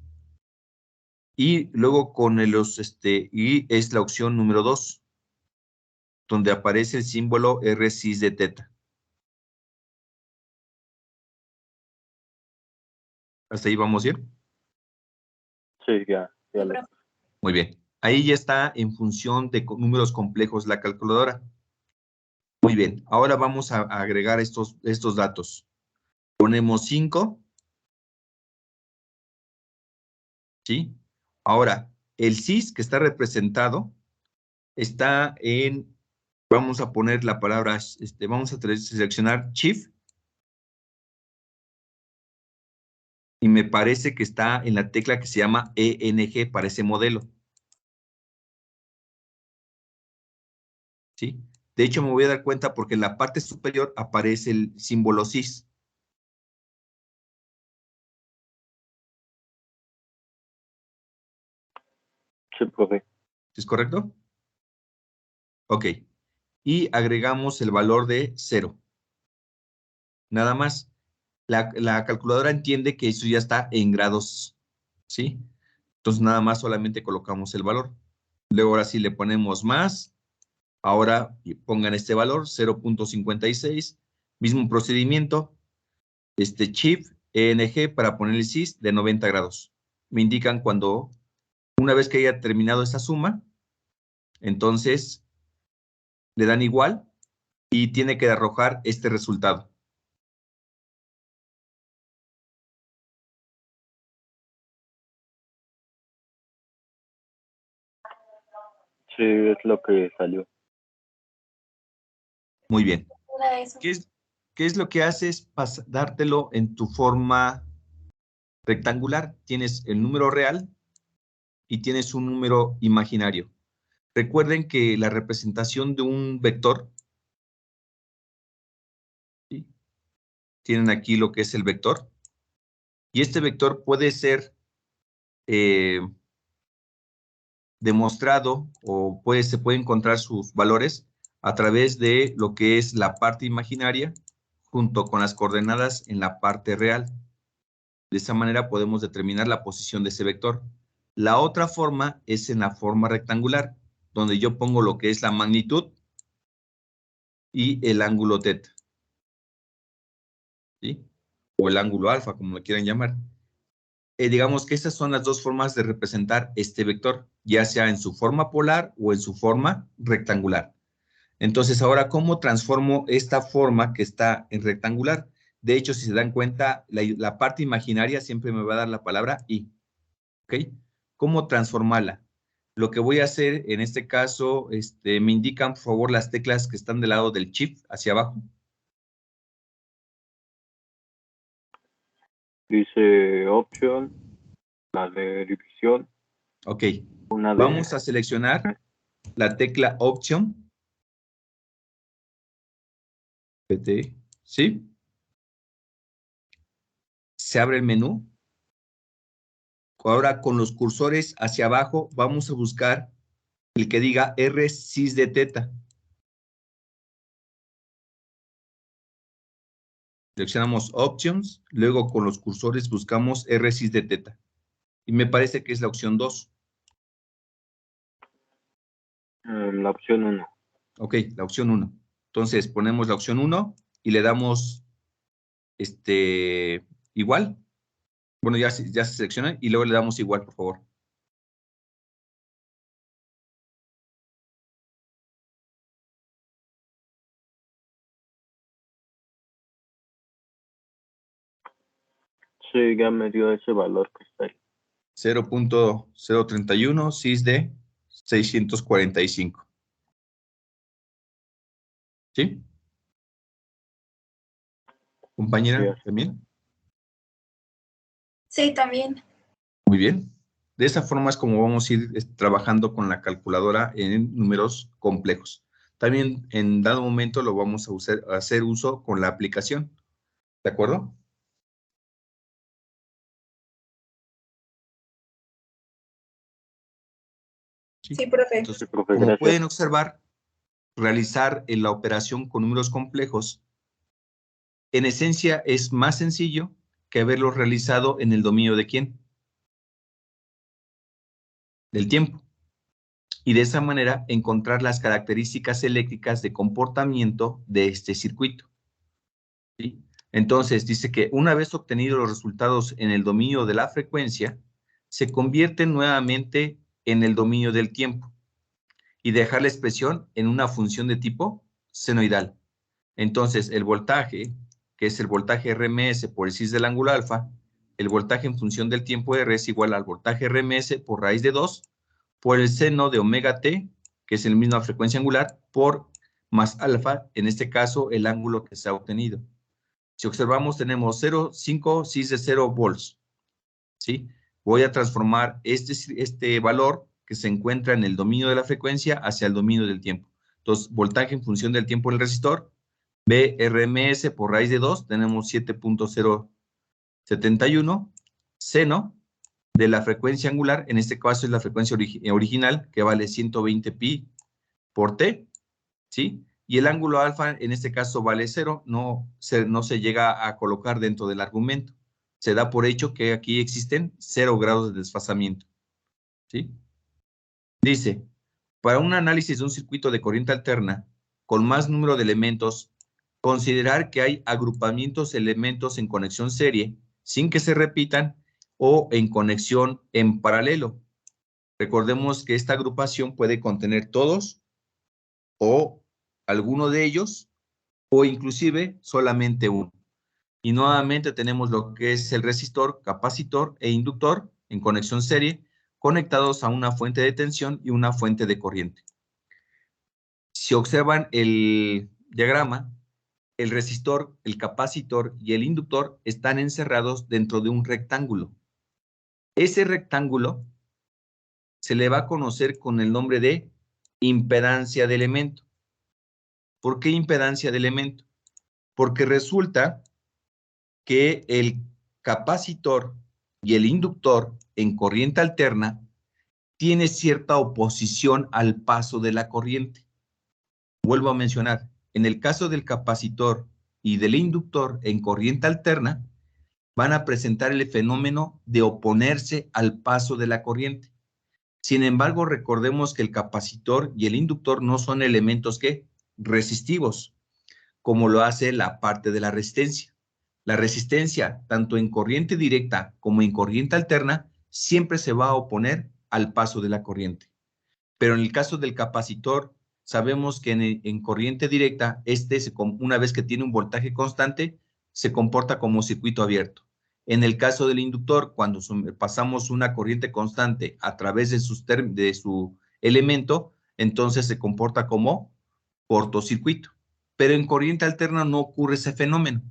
Y luego y es la opción número 2, donde aparece el símbolo R6 de teta. ¿Hasta ahí vamos bien? Sí, ya lo. Muy bien. Ahí ya está en función de números complejos la calculadora. Muy bien. Ahora vamos a agregar estos datos. Ponemos 5. ¿Sí? Ahora, el CIS que está representado está vamos a poner la palabra, vamos a seleccionar Shift, y me parece que está en la tecla que se llama ENG para ese modelo. ¿Sí? De hecho, me voy a dar cuenta porque en la parte superior aparece el símbolo CIS. Sí, profe. ¿Es correcto? Ok. Y agregamos el valor de 0. Nada más. La calculadora entiende que eso ya está en grados, ¿sí? Entonces nada más solamente colocamos el valor. Luego ahora sí le ponemos más. Ahora pongan este valor, 0.56. Mismo procedimiento. Shift ENG para poner el CIS de 90 grados. Me indican cuando, una vez que haya terminado esta suma, entonces le dan igual y tiene que arrojar este resultado. Sí, es lo que salió. Muy bien. ¿Qué es lo que haces para dártelo en tu forma rectangular? Tienes el número real y tienes un número imaginario. Recuerden que la representación de un vector, ¿sí? Tienen aquí lo que es el vector, y este vector puede ser demostrado o se puede encontrar sus valores a través de lo que es la parte imaginaria junto con las coordenadas en la parte real. De esa manera podemos determinar la posición de ese vector. La otra forma es en la forma rectangular, donde yo pongo lo que es la magnitud y el ángulo teta, ¿sí? O el ángulo alfa, como lo quieran llamar. Digamos que estas son las dos formas de representar este vector, ya sea en su forma polar o en su forma rectangular. Entonces, ahora, ¿cómo transformo esta forma que está en rectangular? De hecho, si se dan cuenta, la parte imaginaria siempre me va a dar la palabra y. ¿Ok? ¿Cómo transformarla? Lo que voy a hacer en este caso, me indican, por favor, las teclas que están del lado del Shift hacia abajo. Dice option, la de división, Ok. una de... Vamos a seleccionar la tecla Option. PT, ¿sí? Se abre el menú. Ahora con los cursores hacia abajo vamos a buscar el que diga R cis de teta. Seleccionamos Options, luego con los cursores buscamos R cis de teta. Y me parece que es la opción 2. La opción 1. Ok, la opción 1. Entonces ponemos la opción 1 y le damos igual. Bueno, ya se selecciona y luego le damos igual, por favor. Sí, ya me dio ese valor que está ahí. 0.031 cis de 645. ¿Sí? Compañera, Sí. ¿también? Sí, también. Muy bien. De esa forma es como vamos a ir trabajando con la calculadora en números complejos. También en dado momento lo vamos a hacer uso con la aplicación. ¿De acuerdo? Sí, profe. Entonces, Sí, profe, como gracias. pueden observar, realizar la operación con números complejos, en esencia es más sencillo que haberlo realizado en el dominio de ¿quién? Del tiempo. Y de esa manera encontrar las características eléctricas de comportamiento de este circuito. ¿Sí? Entonces, dice que una vez obtenidos los resultados en el dominio de la frecuencia, se convierten nuevamente en el dominio del tiempo y dejar la expresión en una función de tipo senoidal. Entonces, el voltaje, que es el voltaje RMS por el cis del ángulo alfa, el voltaje en función del tiempo R es igual al voltaje RMS por raíz de 2 por el seno de omega t, que es la misma frecuencia angular, por más alfa, en este caso, el ángulo que se ha obtenido. Si observamos, tenemos 0,5 cis de 0 volts, ¿sí? Voy a transformar este valor que se encuentra en el dominio de la frecuencia hacia el dominio del tiempo. Entonces, voltaje en función del tiempo del resistor, BRMS por raíz de 2, tenemos 7.071, seno de la frecuencia angular, en este caso es la frecuencia original, que vale 120 pi por t, ¿sí? Y el ángulo alfa, en este caso, vale 0, no se llega a colocar dentro del argumento. Se da por hecho que aquí existen 0 grados de desfasamiento, ¿sí? Dice, para un análisis de un circuito de corriente alterna, con más número de elementos, considerar que hay agrupamientos de elementos en conexión serie, sin que se repitan, o en conexión en paralelo. Recordemos que esta agrupación puede contener todos, o alguno de ellos, o inclusive solamente uno. Y nuevamente tenemos lo que es el resistor, capacitor e inductor en conexión serie, conectados a una fuente de tensión y una fuente de corriente. Si observan el diagrama, el resistor, el capacitor y el inductor están encerrados dentro de un rectángulo. Ese rectángulo se le va a conocer con el nombre de impedancia de elemento. ¿Por qué impedancia de elemento? Porque resulta que el capacitor y el inductor en corriente alterna tiene cierta oposición al paso de la corriente. Vuelvo a mencionar, en el caso del capacitor y del inductor en corriente alterna, van a presentar el fenómeno de oponerse al paso de la corriente. Sin embargo, recordemos que el capacitor y el inductor no son elementos que resistivos, como lo hace la parte de la resistencia. La resistencia, tanto en corriente directa como en corriente alterna, siempre se va a oponer al paso de la corriente. Pero en el caso del capacitor, sabemos que en corriente directa, una vez que tiene un voltaje constante, se comporta como circuito abierto. En el caso del inductor, cuando pasamos una corriente constante a través de su elemento, entonces se comporta como cortocircuito. Pero en corriente alterna no ocurre ese fenómeno.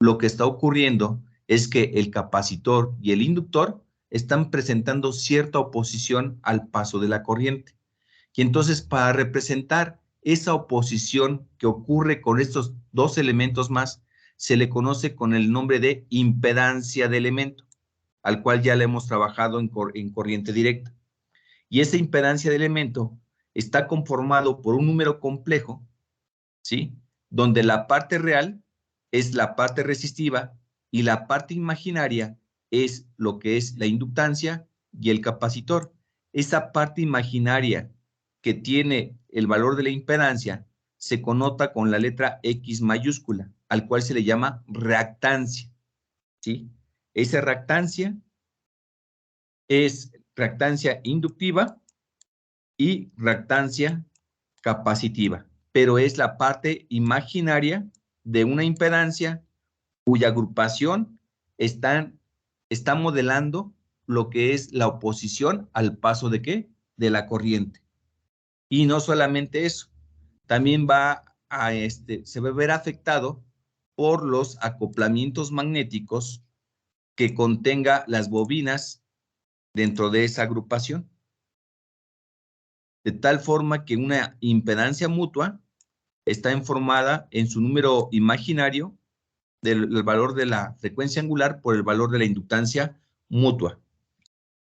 Lo que está ocurriendo es que el capacitor y el inductor están presentando cierta oposición al paso de la corriente. Y entonces, para representar esa oposición que ocurre con estos dos elementos más, se le conoce con el nombre de impedancia de elemento, al cual ya le hemos trabajado en corriente directa. Y esa impedancia de elemento está conformado por un número complejo, ¿sí? Donde la parte real es la parte resistiva y la parte imaginaria es lo que es la inductancia y el capacitor. Esa parte imaginaria que tiene el valor de la impedancia se connota con la letra X mayúscula, al cual se le llama reactancia, ¿sí? Esa reactancia es reactancia inductiva y reactancia capacitiva, pero es la parte imaginaria de una impedancia cuya agrupación está modelando lo que es la oposición al paso de ¿qué? De la corriente. Y no solamente eso, también se va a ver afectado por los acoplamientos magnéticos que contenga las bobinas dentro de esa agrupación. De tal forma que una impedancia mutua está informada en su número imaginario del valor de la frecuencia angular por el valor de la inductancia mutua,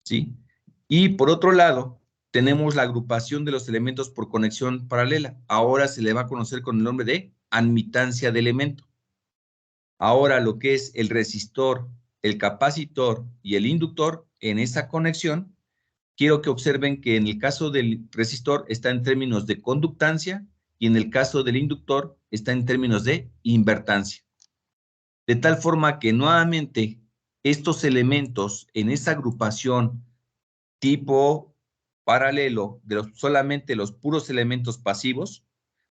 ¿sí? Y por otro lado, tenemos la agrupación de los elementos por conexión paralela. Ahora se le va a conocer con el nombre de admitancia de elemento. Ahora lo que es el resistor, el capacitor y el inductor en esa conexión, quiero que observen que en el caso del resistor está en términos de conductancia y en el caso del inductor está en términos de invertancia. De tal forma que nuevamente estos elementos en esa agrupación tipo paralelo de solamente los puros elementos pasivos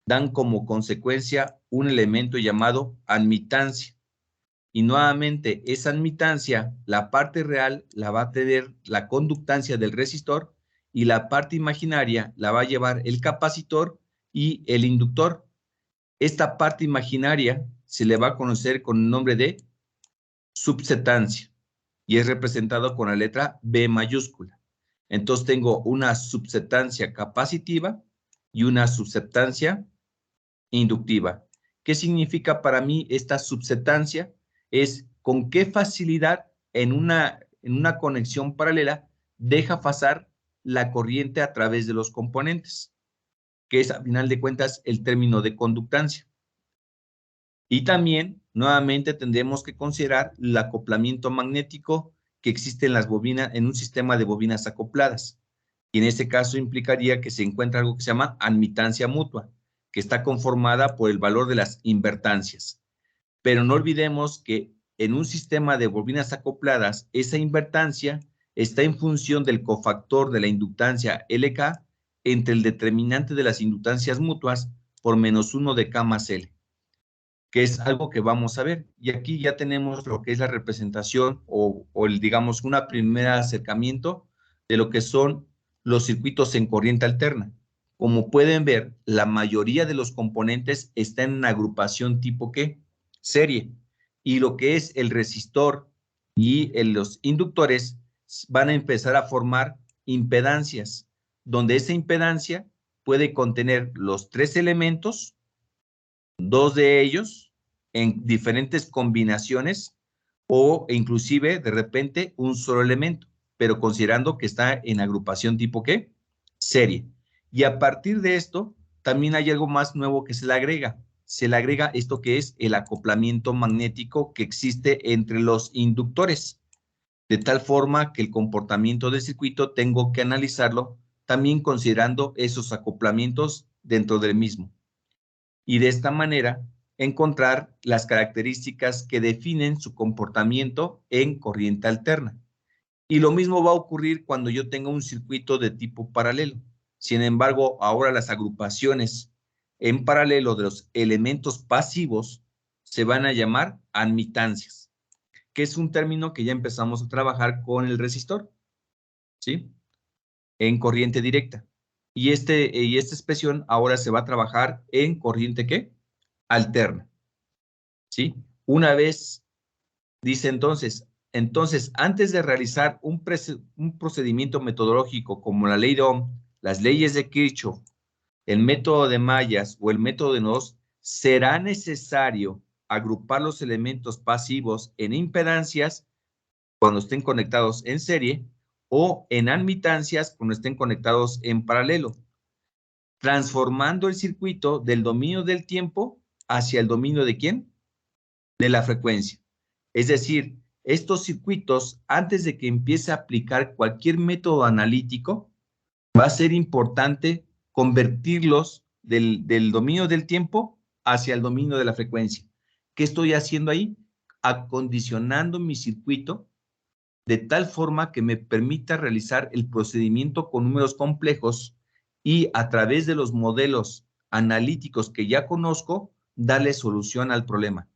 dan como consecuencia un elemento llamado admitancia. Y nuevamente esa admitancia, la parte real la va a tener la conductancia del resistor y la parte imaginaria la va a llevar el capacitor y el inductor. Esta parte imaginaria se le va a conocer con el nombre de subsetancia y es representado con la letra B mayúscula. Entonces tengo una subsetancia capacitiva y una subsetancia inductiva. ¿Qué significa para mí esta subsetancia? Es con qué facilidad en una conexión paralela deja pasar la corriente a través de los componentes, que es a final de cuentas el término de conductancia. Y también, nuevamente, tendremos que considerar el acoplamiento magnético que existe en las bobinas, en un sistema de bobinas acopladas. Y en este caso implicaría que se encuentra algo que se llama admitancia mutua, que está conformada por el valor de las invertancias. Pero no olvidemos que en un sistema de bobinas acopladas, esa invertancia está en función del cofactor de la inductancia LK entre el determinante de las inductancias mutuas por -1 de K más L, que es algo que vamos a ver. Y aquí ya tenemos lo que es la representación o digamos, un primer acercamiento de lo que son los circuitos en corriente alterna. Como pueden ver, la mayoría de los componentes están en agrupación tipo ¿qué? Serie. Y lo que es el resistor y los inductores van a empezar a formar impedancias, donde esa impedancia puede contener los tres elementos, dos de ellos en diferentes combinaciones o inclusive de repente un solo elemento, pero considerando que está en agrupación tipo ¿qué? Serie. Y a partir de esto, también hay algo más nuevo que se le agrega. Se le agrega esto que es el acoplamiento magnético que existe entre los inductores, de tal forma que el comportamiento del circuito tengo que analizarlo también considerando esos acoplamientos dentro del mismo. Y de esta manera encontrar las características que definen su comportamiento en corriente alterna. Y lo mismo va a ocurrir cuando yo tenga un circuito de tipo paralelo. Sin embargo, ahora las agrupaciones en paralelo de los elementos pasivos se van a llamar admitancias, que es un término que ya empezamos a trabajar con el resistor, ¿sí? En corriente directa. Y esta expresión ahora se va a trabajar en corriente ¿qué? Alterna, ¿sí? Una vez, dice entonces, antes de realizar un procedimiento metodológico como la ley de Ohm, las leyes de Kirchhoff, el método de mallas o el método de nodos, será necesario agrupar los elementos pasivos en impedancias cuando estén conectados en serie o en admitancias cuando estén conectados en paralelo, transformando el circuito del dominio del tiempo hacia el dominio ¿de quién? De la frecuencia. Es decir, estos circuitos, antes de que empiece a aplicar cualquier método analítico, va a ser importante convertirlos del dominio del tiempo hacia el dominio de la frecuencia. ¿Qué estoy haciendo ahí? Acondicionando mi circuito de tal forma que me permita realizar el procedimiento con números complejos y a través de los modelos analíticos que ya conozco, darle solución al problema.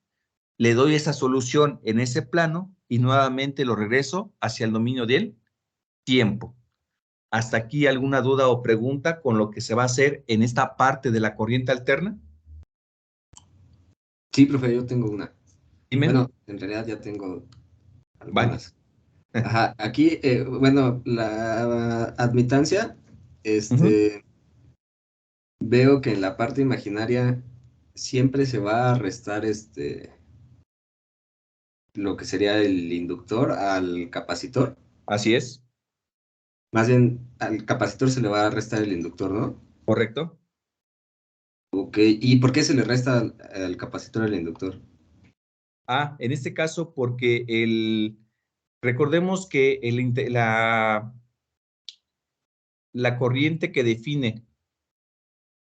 Le doy esa solución en ese plano y nuevamente lo regreso hacia el dominio del tiempo. ¿Hasta aquí alguna duda o pregunta con lo que se va a hacer en esta parte de la corriente alterna? Sí, profe, yo tengo una. Dime. Bueno, en realidad ya tengo algunas. Vale. Ajá, aquí, bueno, la admitancia, veo que en la parte imaginaria siempre se va a restar lo que sería el inductor al capacitor. Así es. Más bien, al capacitor se le va a restar el inductor, ¿no? Correcto. Ok, ¿y por qué se le resta al capacitor el inductor? En este caso porque recordemos que la corriente que define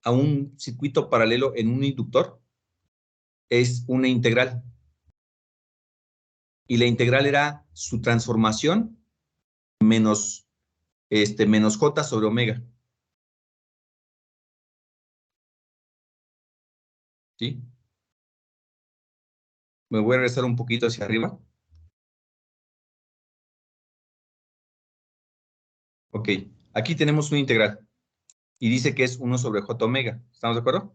a un circuito paralelo en un inductor es una integral. Y la integral era su transformación menos J sobre omega. ¿Sí? Me voy a regresar un poquito hacia arriba. Ok, aquí tenemos una integral y dice que es 1 sobre J omega. ¿Estamos de acuerdo?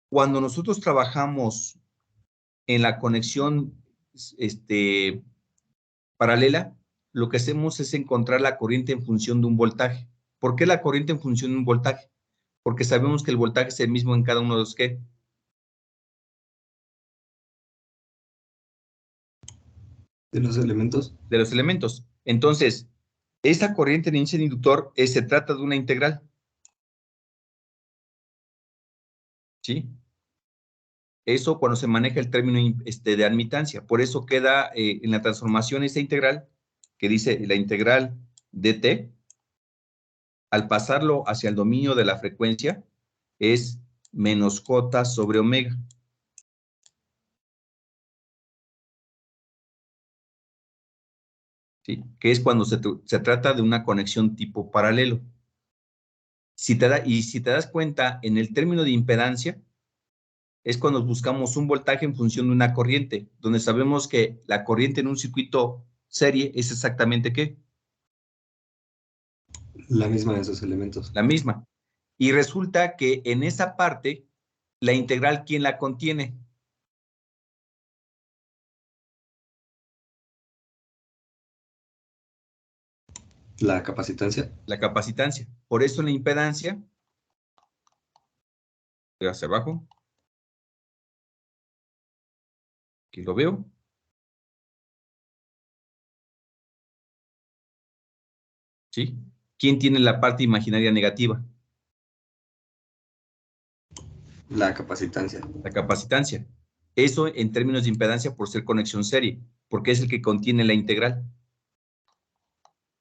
Cuando nosotros trabajamos en la conexión paralela, lo que hacemos es encontrar la corriente en función de un voltaje. ¿Por qué la corriente en función de un voltaje? Porque sabemos que el voltaje es el mismo en cada uno de los ¿qué? ¿De los elementos? De los elementos. Entonces, esta corriente en índice inductor se trata de una integral. ¿Sí? Eso cuando se maneja el término de admitancia. Por eso queda en la transformación esta integral, que dice la integral de t, al pasarlo hacia el dominio de la frecuencia, es menos j sobre omega. ¿Sí? Que es cuando se trata de una conexión tipo paralelo. Si te das cuenta, en el término de impedancia, es cuando buscamos un voltaje en función de una corriente, donde sabemos que la corriente en un circuito serie es exactamente ¿qué? La misma de sus elementos. La misma. Y resulta que en esa parte, la integral, ¿quién la contiene? La capacitancia. La capacitancia. Por eso en la impedancia, voy hacia abajo, aquí lo veo. ¿Sí? ¿Quién tiene la parte imaginaria negativa? La capacitancia. La capacitancia. Eso en términos de impedancia por ser conexión serie, porque es el que contiene la integral.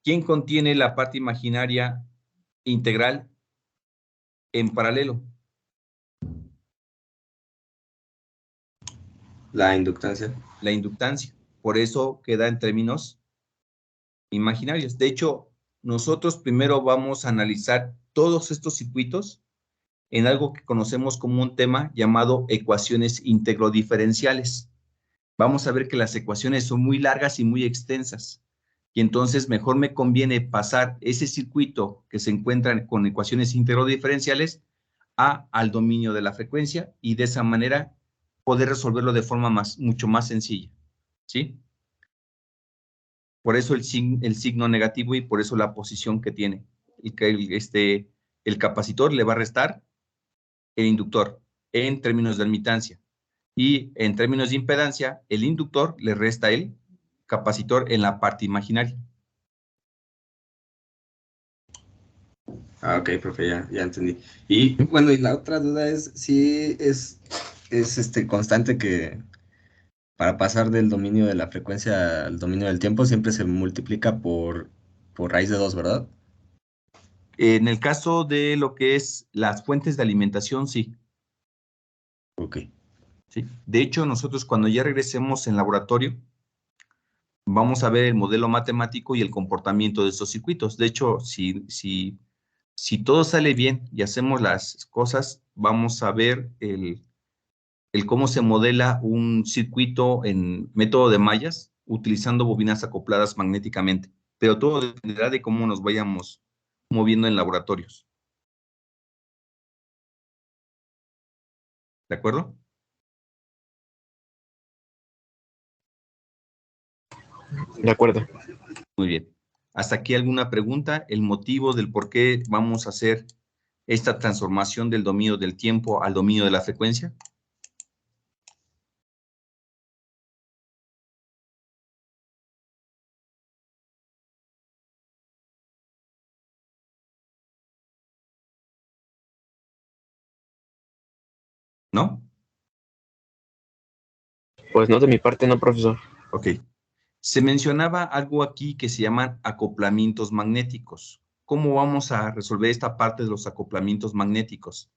¿Quién contiene la parte imaginaria integral en paralelo? La inductancia. La inductancia. Por eso queda en términos imaginarios. De hecho, nosotros primero vamos a analizar todos estos circuitos en algo que conocemos como un tema llamado ecuaciones integrodiferenciales. Vamos a ver que las ecuaciones son muy largas y muy extensas. Y entonces mejor me conviene pasar ese circuito que se encuentra con ecuaciones integrodiferenciales al dominio de la frecuencia y de esa manera poder resolverlo de forma mucho más sencilla. ¿Sí? Por eso el signo negativo y por eso la posición que tiene. El capacitor le va a restar el inductor en términos de admitancia. Y en términos de impedancia, el inductor le resta el capacitor en la parte imaginaria. Ah, ok, profe, ya entendí. Y bueno, y la otra duda es si es constante que para pasar del dominio de la frecuencia al dominio del tiempo siempre se multiplica por raíz de 2, ¿verdad? En el caso de lo que es las fuentes de alimentación, sí. Ok. Sí. De hecho, nosotros cuando ya regresemos en laboratorio, vamos a ver el modelo matemático y el comportamiento de estos circuitos. De hecho, si todo sale bien y hacemos las cosas, vamos a ver el cómo se modela un circuito en método de mallas utilizando bobinas acopladas magnéticamente. Pero todo dependerá de cómo nos vayamos moviendo en laboratorios. ¿De acuerdo? De acuerdo. Muy bien. ¿Hasta aquí alguna pregunta? ¿El motivo del por qué vamos a hacer esta transformación del dominio del tiempo al dominio de la frecuencia? ¿No? Pues no, de mi parte no, profesor. Ok. Se mencionaba algo aquí que se llaman acoplamientos magnéticos. ¿Cómo vamos a resolver esta parte de los acoplamientos magnéticos?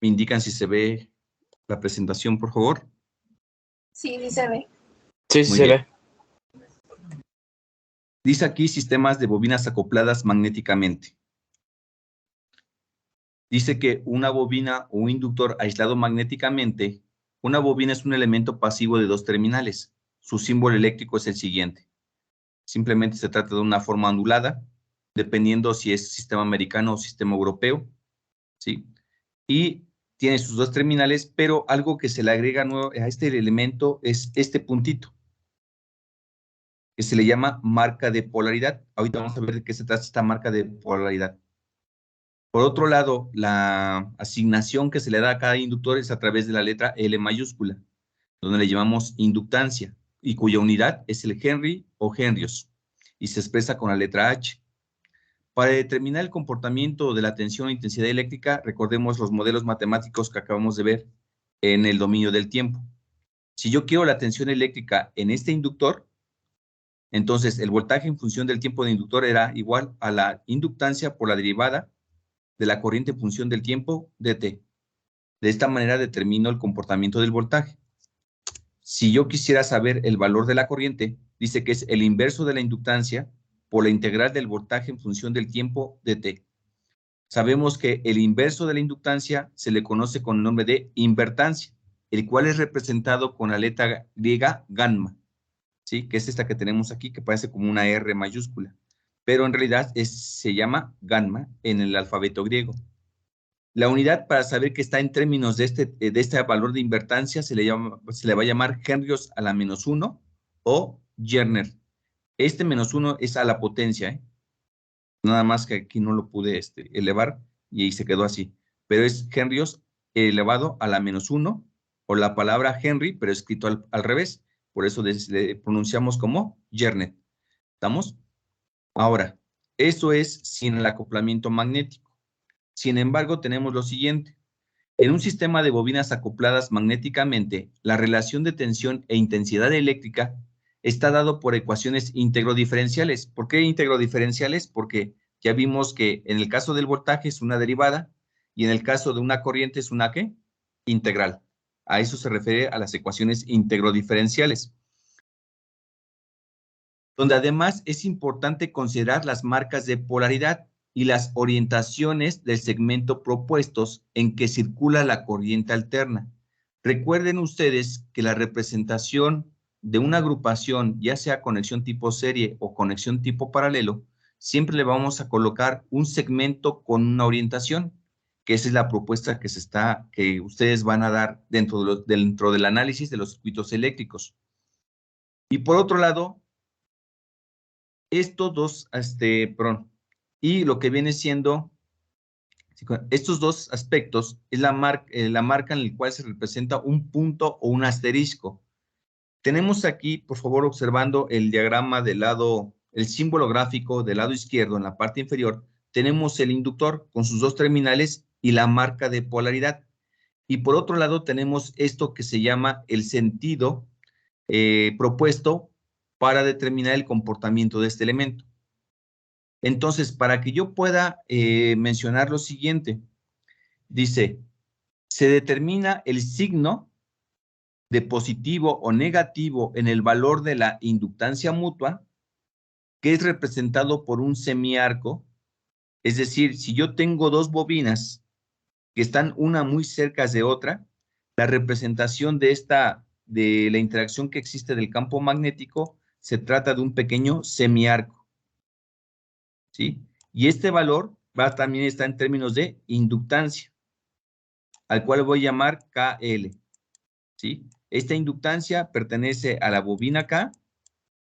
¿Me indican si se ve la presentación, por favor? Sí, sí se ve. Sí, sí Muy se bien. ve. Dice aquí sistemas de bobinas acopladas magnéticamente. Dice que una bobina o un inductor aislado magnéticamente, una bobina es un elemento pasivo de dos terminales. Su símbolo eléctrico es el siguiente. Simplemente se trata de una forma ondulada, dependiendo si es sistema americano o sistema europeo, ¿sí? Y tiene sus dos terminales, pero algo que se le agrega nuevo a este elemento es este puntito, que se le llama marca de polaridad. Ahorita vamos a ver de qué se trata esta marca de polaridad. Por otro lado, la asignación que se le da a cada inductor es a través de la letra L mayúscula, donde le llamamos inductancia, y cuya unidad es el Henry o Henrios, y se expresa con la letra H. Para determinar el comportamiento de la tensión e intensidad eléctrica, recordemos los modelos matemáticos que acabamos de ver en el dominio del tiempo. Si yo quiero la tensión eléctrica en este inductor, entonces el voltaje en función del tiempo de inductor era igual a la inductancia por la derivada de la corriente en función del tiempo dt. De esta manera determino el comportamiento del voltaje. Si yo quisiera saber el valor de la corriente, dice que es el inverso de la inductancia por la integral del voltaje en función del tiempo dt. Sabemos que el inverso de la inductancia se le conoce con el nombre de invertancia, el cual es representado con la letra griega gamma, ¿sí? Que es esta que tenemos aquí, que parece como una R mayúscula, pero en realidad se llama gamma en el alfabeto griego. La unidad para saber que está en términos de este valor de invertancia se le va a llamar Henrios a la -1 o Yerner. Este -1 es a la potencia, ¿eh? Nada más que aquí no lo pude elevar y ahí se quedó así. Pero es Henrios elevado a la -1 o la palabra Henry, pero escrito al revés. Por eso le pronunciamos como Yernet. ¿Estamos? Ahora, eso es sin el acoplamiento magnético. Sin embargo, tenemos lo siguiente. En un sistema de bobinas acopladas magnéticamente, la relación de tensión e intensidad eléctrica está dado por ecuaciones íntegro-diferenciales. ¿Por qué íntegro-diferenciales? Porque ya vimos que en el caso del voltaje es una derivada y en el caso de una corriente es una ¿qué? Integral. A eso se refiere a las ecuaciones íntegro-diferenciales. Donde además es importante considerar las marcas de polaridad y las orientaciones del segmento propuestos en que circula la corriente alterna. Recuerden ustedes que la representación de una agrupación, ya sea conexión tipo serie o conexión tipo paralelo, siempre le vamos a colocar un segmento con una orientación, que esa es la propuesta que ustedes van a dar dentro del análisis de los circuitos eléctricos. Y por otro lado, estos dos, y lo que viene siendo, estos dos aspectos es la marca en la cual se representa un punto o un asterisco. Tenemos aquí, por favor, observando el diagrama del lado, el símbolo gráfico del lado izquierdo, en la parte inferior, tenemos el inductor con sus dos terminales y la marca de polaridad. Y por otro lado tenemos esto que se llama el sentido propuesto para determinar el comportamiento de este elemento. Entonces, para que yo pueda mencionar lo siguiente, dice, se determina el signo de positivo o negativo en el valor de la inductancia mutua, que es representado por un semiarco. Es decir, si yo tengo dos bobinas que están una muy cerca de otra, la representación de la interacción que existe del campo magnético se trata de un pequeño semiarco, ¿sí? Y este valor también está en términos de inductancia, al cual voy a llamar KL, ¿sí? Esta inductancia pertenece a la bobina K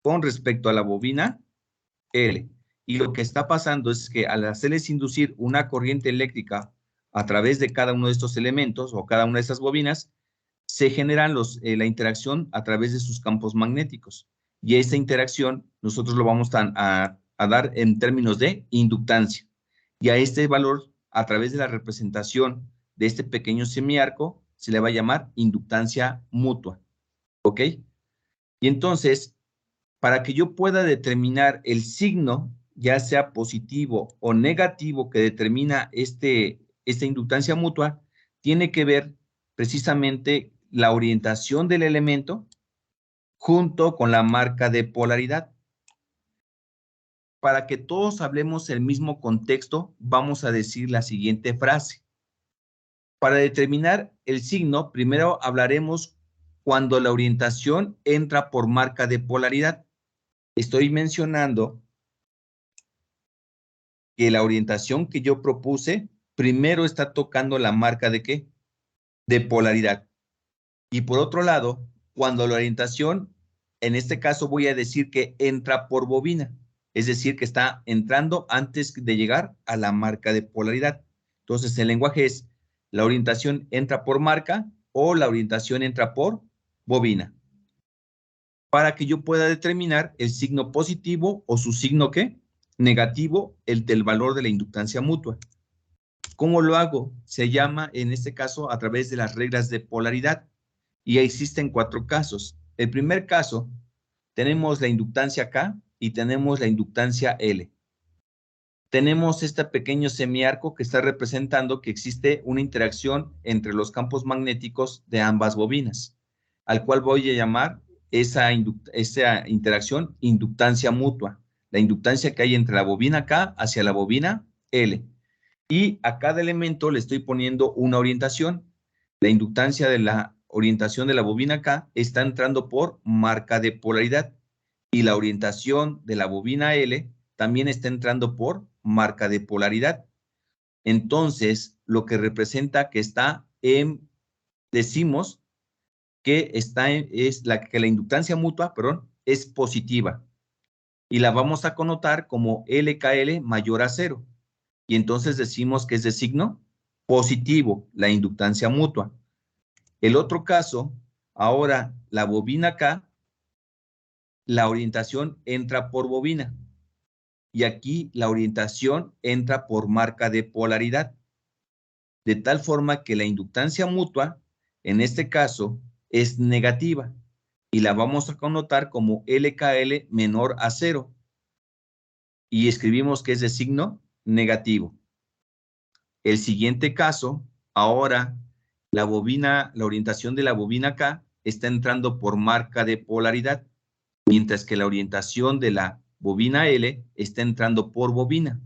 con respecto a la bobina L. Y lo que está pasando es que al hacerles inducir una corriente eléctrica a través de cada uno de estos elementos o cada una de estas bobinas, se generan la interacción a través de sus campos magnéticos. Y esta interacción nosotros lo vamos a dar en términos de inductancia. Y a este valor, a través de la representación de este pequeño semiarco, se le va a llamar inductancia mutua. ¿Ok? Y entonces, para que yo pueda determinar el signo, ya sea positivo o negativo, que determina esta inductancia mutua, tiene que ver precisamente la orientación del elemento junto con la marca de polaridad. Para que todos hablemos el mismo contexto, vamos a decir la siguiente frase. Para determinar el signo, primero hablaremos cuando la orientación entra por marca de polaridad. Estoy mencionando que la orientación que yo propuse primero está tocando la marca ¿de qué? De polaridad. Y por otro lado, cuando la orientación, en este caso voy a decir que entra por bobina, es decir, que está entrando antes de llegar a la marca de polaridad. Entonces, el lenguaje es, la orientación entra por marca o la orientación entra por bobina. Para que yo pueda determinar el signo positivo o su signo ¿qué? Negativo, el del valor de la inductancia mutua. ¿Cómo lo hago? Se llama, en este caso, a través de las reglas de polaridad. Y existen 4 casos. El primer caso, tenemos la inductancia K y tenemos la inductancia L. Tenemos este pequeño semiarco que está representando que existe una interacción entre los campos magnéticos de ambas bobinas, al cual voy a llamar esa interacción inductancia mutua, la inductancia que hay entre la bobina K hacia la bobina L. Y a cada elemento le estoy poniendo una orientación. La inductancia de la orientación de la bobina K está entrando por marca de polaridad y la orientación de la bobina L también está entrando por marca de polaridad. Entonces, lo que representa que está en, decimos que que la inductancia mutua, perdón, es positiva. Y la vamos a connotar como LKL mayor a 0. Y entonces decimos que es de signo positivo, la inductancia mutua. El otro caso, ahora la bobina K, la orientación entra por bobina. Y aquí la orientación entra por marca de polaridad. De tal forma que la inductancia mutua, en este caso, es negativa. Y la vamos a connotar como LKL menor a 0. Y escribimos que es de signo negativo. El siguiente caso, ahora la orientación de la bobina K está entrando por marca de polaridad, mientras que la orientación de la bobina L está entrando por bobina.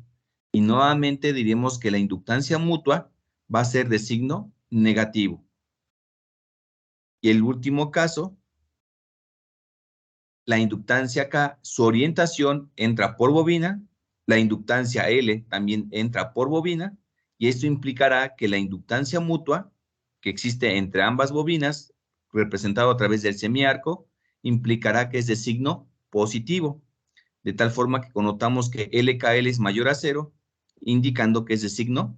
Y nuevamente diremos que la inductancia mutua va a ser de signo negativo. Y el último caso, la inductancia K, su orientación entra por bobina, la inductancia L también entra por bobina, y esto implicará que la inductancia mutua que existe entre ambas bobinas, representado a través del semiarco, implicará que es de signo positivo, de tal forma que connotamos que LKL es mayor a 0, indicando que es de signo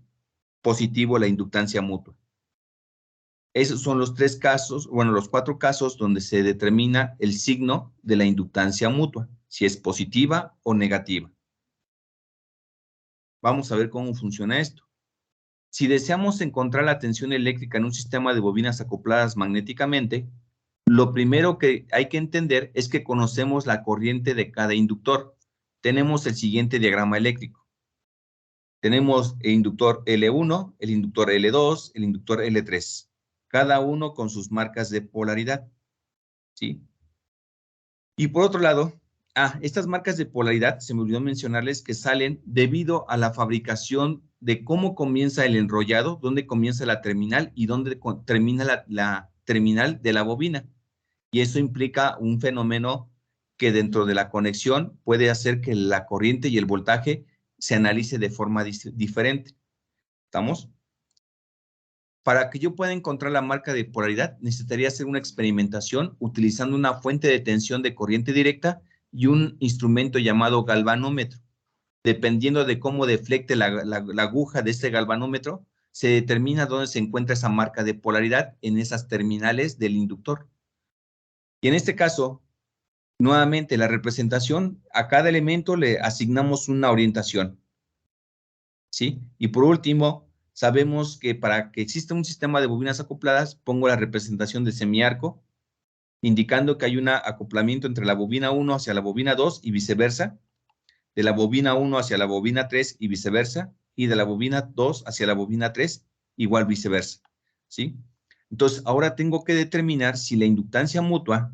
positivo la inductancia mutua. Esos son los 3 casos, bueno, los 4 casos donde se determina el signo de la inductancia mutua, si es positiva o negativa. Vamos a ver cómo funciona esto. Si deseamos encontrar la tensión eléctrica en un sistema de bobinas acopladas magnéticamente, lo primero que hay que entender es que conocemos la corriente de cada inductor. Tenemos el siguiente diagrama eléctrico. Tenemos el inductor L1, el inductor L2, el inductor L3. Cada uno con sus marcas de polaridad, ¿sí? Y por otro lado, estas marcas de polaridad, se me olvidó mencionarles que salen debido a la fabricación de cómo comienza el enrollado, dónde comienza la terminal y dónde termina la terminal de la bobina. Y eso implica un fenómeno que dentro de la conexión puede hacer que la corriente y el voltaje se analice de forma diferente. ¿Estamos? Para que yo pueda encontrar la marca de polaridad, necesitaría hacer una experimentación utilizando una fuente de tensión de corriente directa y un instrumento llamado galvanómetro. Dependiendo de cómo deflecte la aguja de este galvanómetro, se determina dónde se encuentra esa marca de polaridad en esas terminales del inductor. Y en este caso, nuevamente la representación, a cada elemento le asignamos una orientación, ¿sí? Y por último, sabemos que para que exista un sistema de bobinas acopladas, pongo la representación de semiarco, indicando que hay un acoplamiento entre la bobina 1 hacia la bobina 2 y viceversa, de la bobina 1 hacia la bobina 3 y viceversa, y de la bobina 2 hacia la bobina 3, igual viceversa, ¿sí? Entonces, ahora tengo que determinar si la inductancia mutua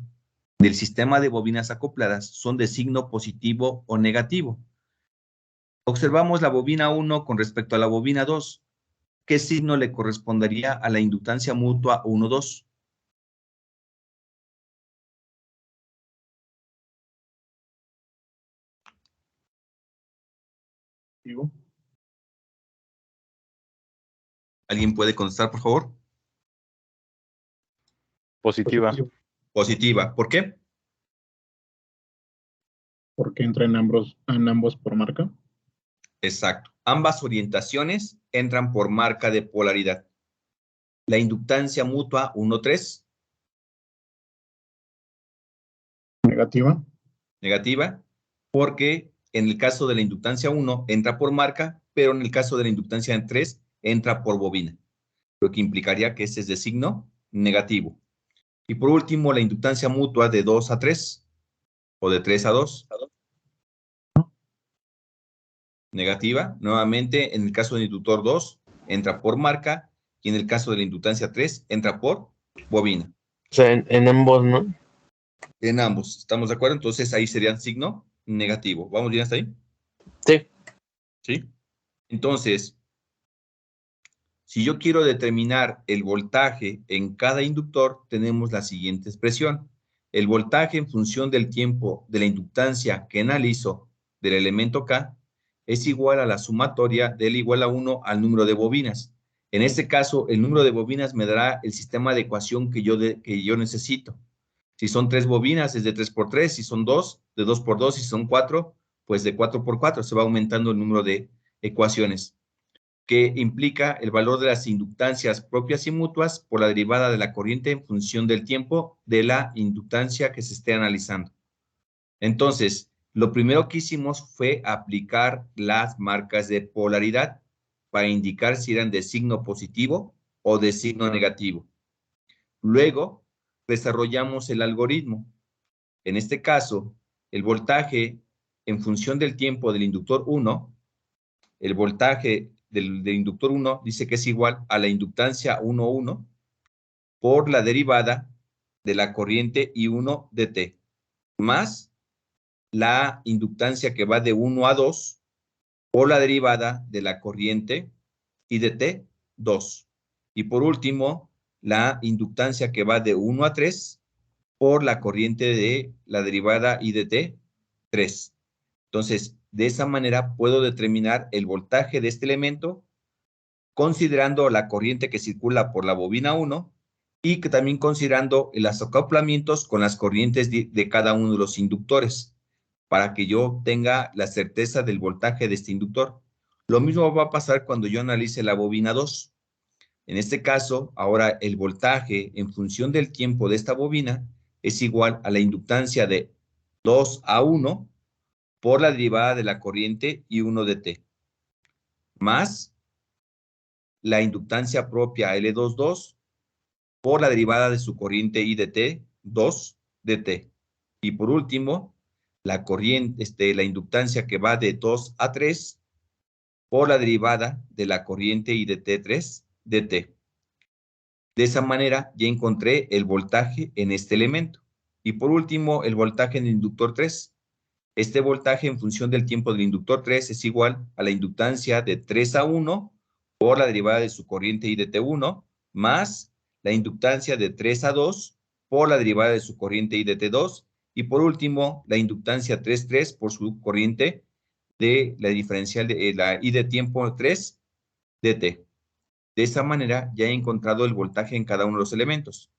del sistema de bobinas acopladas son de signo positivo o negativo. Observamos la bobina 1 con respecto a la bobina 2. ¿Qué signo le correspondería a la inductancia mutua 1-2? ¿Alguien puede contestar, por favor? Positiva. Positiva. ¿Por qué? Porque entra en ambos por marca. Exacto. Ambas orientaciones entran por marca de polaridad. La inductancia mutua 1-3. Negativa. Negativa. Porque en el caso de la inductancia 1 entra por marca, pero en el caso de la inductancia 3 entra por bobina. Lo que implicaría que este es de signo negativo. Y por último, la inductancia mutua de 2-3 o de 3-2. Negativa. Nuevamente, en el caso del inductor 2, entra por marca, y en el caso de la inductancia 3, entra por bobina. O sea, en ambos, ¿no? En ambos, ¿estamos de acuerdo? Entonces, ahí serían signo negativo. ¿Vamos bien hasta ahí? Sí. ¿Sí? Entonces, si yo quiero determinar el voltaje en cada inductor, tenemos la siguiente expresión. El voltaje en función del tiempo de la inductancia que analizo del elemento K es igual a la sumatoria del igual a 1 al número de bobinas. En este caso, el número de bobinas me dará el sistema de ecuación que yo necesito. Si son 3 bobinas, es de 3 por 3. Si son 2, de 2 por 2. Si son 4, pues de 4 por 4. Se va aumentando el número de ecuaciones, que implica el valor de las inductancias propias y mutuas por la derivada de la corriente en función del tiempo de la inductancia que se esté analizando. Entonces, lo primero que hicimos fue aplicar las marcas de polaridad para indicar si eran de signo positivo o de signo negativo. Luego, desarrollamos el algoritmo. En este caso, el voltaje en función del tiempo del inductor 1, el voltaje del inductor 1 dice que es igual a la inductancia 1,1 por la derivada de la corriente I1 de T, más la inductancia que va de 1 a 2 por la derivada de la corriente I de T, 2. Y por último, la inductancia que va de 1 a 3 por la corriente de la derivada I de T, 3. Entonces, de esa manera puedo determinar el voltaje de este elemento considerando la corriente que circula por la bobina 1 y que también considerando los acoplamientos con las corrientes de cada uno de los inductores, para que yo tenga la certeza del voltaje de este inductor. Lo mismo va a pasar cuando yo analice la bobina 2. En este caso, ahora el voltaje en función del tiempo de esta bobina es igual a la inductancia de 2A1 por la derivada de la corriente I1 de T, más la inductancia propia L22 por la derivada de su corriente I de T, 2 de T. Y por último, la corriente, la inductancia que va de 2 a 3 por la derivada de la corriente I de T, 3 de T. De esa manera ya encontré el voltaje en este elemento. Y por último, el voltaje en el inductor 3. Este voltaje en función del tiempo del inductor 3 es igual a la inductancia de 3 a 1 por la derivada de su corriente I de T1 más la inductancia de 3 a 2 por la derivada de su corriente I de T2 y por último la inductancia 3 por su corriente de la diferencial de la I de tiempo 3 de T. De esa manera ya he encontrado el voltaje en cada uno de los elementos.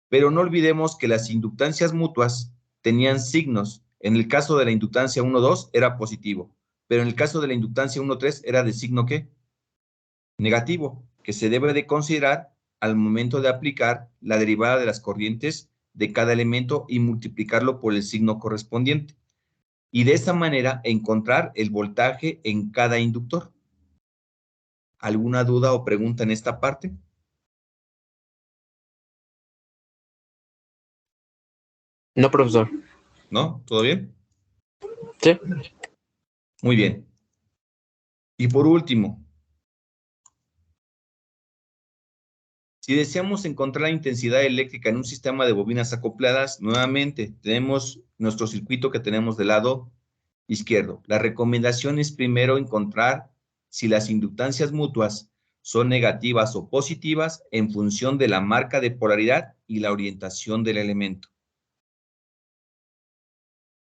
Pero no olvidemos que las inductancias mutuas tenían signos. En el caso de la inductancia 1,2 era positivo, pero en el caso de la inductancia 1,3 era de signo ¿qué? Negativo, que se debe de considerar al momento de aplicar la derivada de las corrientes de cada elemento y multiplicarlo por el signo correspondiente. Y de esa manera encontrar el voltaje en cada inductor. ¿Alguna duda o pregunta en esta parte? No, profesor. ¿No? ¿Todo bien? Sí. Muy bien. Y por último, si deseamos encontrar la intensidad eléctrica en un sistema de bobinas acopladas, nuevamente tenemos nuestro circuito que tenemos del lado izquierdo. La recomendación es primero encontrar si las inductancias mutuas son negativas o positivas en función de la marca de polaridad y la orientación del elemento.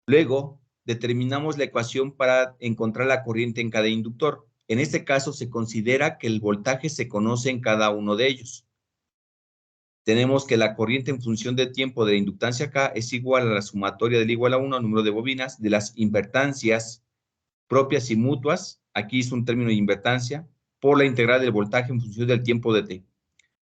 Luego, determinamos la ecuación para encontrar la corriente en cada inductor. En este caso, se considera que el voltaje se conoce en cada uno de ellos. Tenemos que la corriente en función del tiempo de la inductancia K es igual a la sumatoria del igual a 1 número de bobinas de las invertancias propias y mutuas, aquí es un término de invertancia, por la integral del voltaje en función del tiempo de T.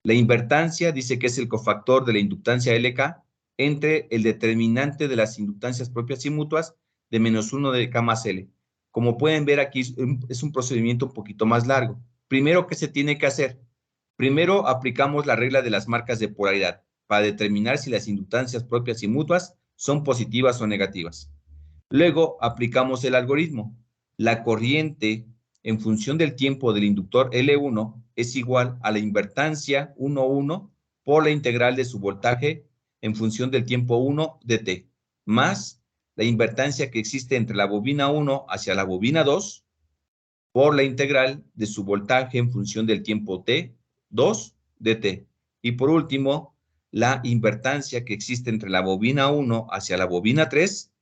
La invertancia dice que es el cofactor de la inductancia LK entre el determinante de las inductancias propias y mutuas de menos 1 de K más L. Como pueden ver aquí es un procedimiento un poquito más largo. Primero, ¿qué se tiene que hacer? Primero aplicamos la regla de las marcas de polaridad para determinar si las inductancias propias y mutuas son positivas o negativas. Luego aplicamos el algoritmo. La corriente en función del tiempo del inductor L1 es igual a la invertancia 1,1 por la integral de su voltaje en función del tiempo 1 de T, más la invertancia que existe entre la bobina 1 hacia la bobina 2 por la integral de su voltaje en función del tiempo T, 2 de T. Y por último, la invertancia que existe entre la bobina 1 hacia la bobina 3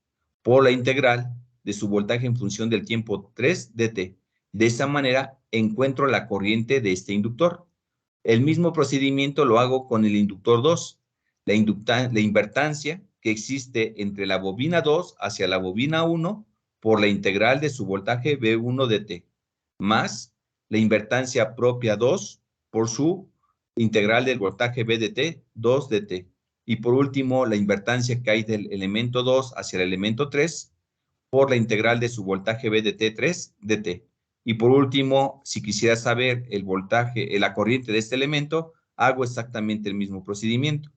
por la integral de su voltaje en función del tiempo 3 de T. De esa manera encuentro la corriente de este inductor. El mismo procedimiento lo hago con el inductor 2. La invertancia que existe entre la bobina 2 hacia la bobina 1 por la integral de su voltaje V1 de T, más la invertancia propia 2 por su integral del voltaje V de T, 2 de T. Y por último, la invertancia que hay del elemento 2 hacia el elemento 3 por la integral de su voltaje V de T, 3 de T. Y por último, si quisiera saber el voltaje, la corriente de este elemento, hago exactamente el mismo procedimiento.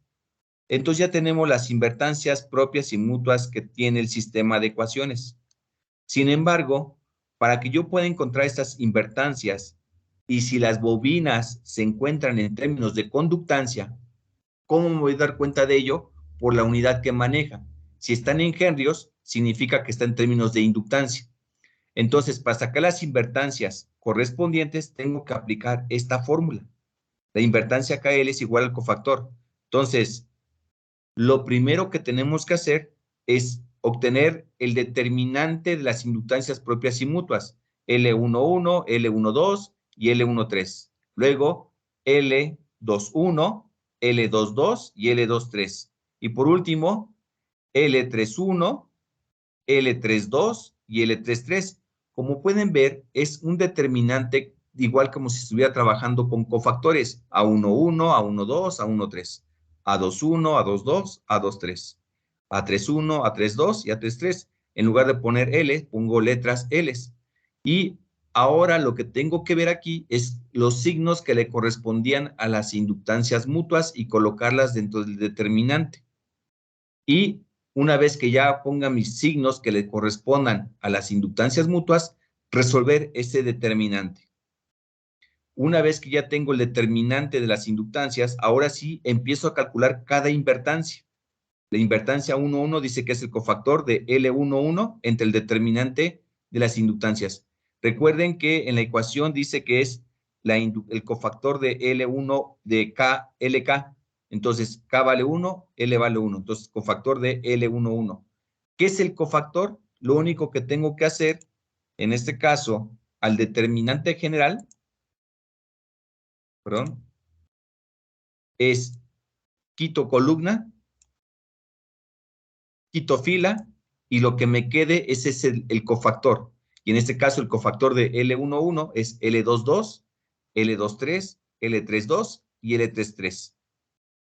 Entonces ya tenemos las invertancias propias y mutuas que tiene el sistema de ecuaciones. Sin embargo, para que yo pueda encontrar estas invertancias y si las bobinas se encuentran en términos de conductancia, ¿cómo me voy a dar cuenta de ello? Por la unidad que maneja. Si están en henrios, significa que está en términos de inductancia. Entonces, para sacar las invertancias correspondientes, tengo que aplicar esta fórmula. La invertancia KL es igual al cofactor. Entonces, lo primero que tenemos que hacer es obtener el determinante de las inductancias propias y mutuas, L11, L12 y L13. Luego, L21, L22 y L23. Y por último, L31, L32 y L33. Como pueden ver, es un determinante igual como si estuviera trabajando con cofactores A11, A12, A13, A21, A22, A23, A31, A32 y A33. En lugar de poner L, pongo letras L. Y ahora lo que tengo que ver aquí es los signos que le correspondían a las inductancias mutuas y colocarlas dentro del determinante. Y una vez que ya ponga mis signos que le correspondan a las inductancias mutuas, resolver ese determinante. Una vez que ya tengo el determinante de las inductancias, ahora sí empiezo a calcular cada invertancia. La invertancia 1,1 dice que es el cofactor de L11 entre el determinante de las inductancias. Recuerden que en la ecuación dice que es el cofactor de L1 de K, LK. Entonces, K vale 1, L vale 1. Entonces, cofactor de L11. ¿Qué es el cofactor? Lo único que tengo que hacer, en este caso, al determinante general, perdón, es quito columna, quito fila, y lo que me quede ese es el cofactor. Y en este caso, el cofactor de L11 es L22, L23, L32 y L33.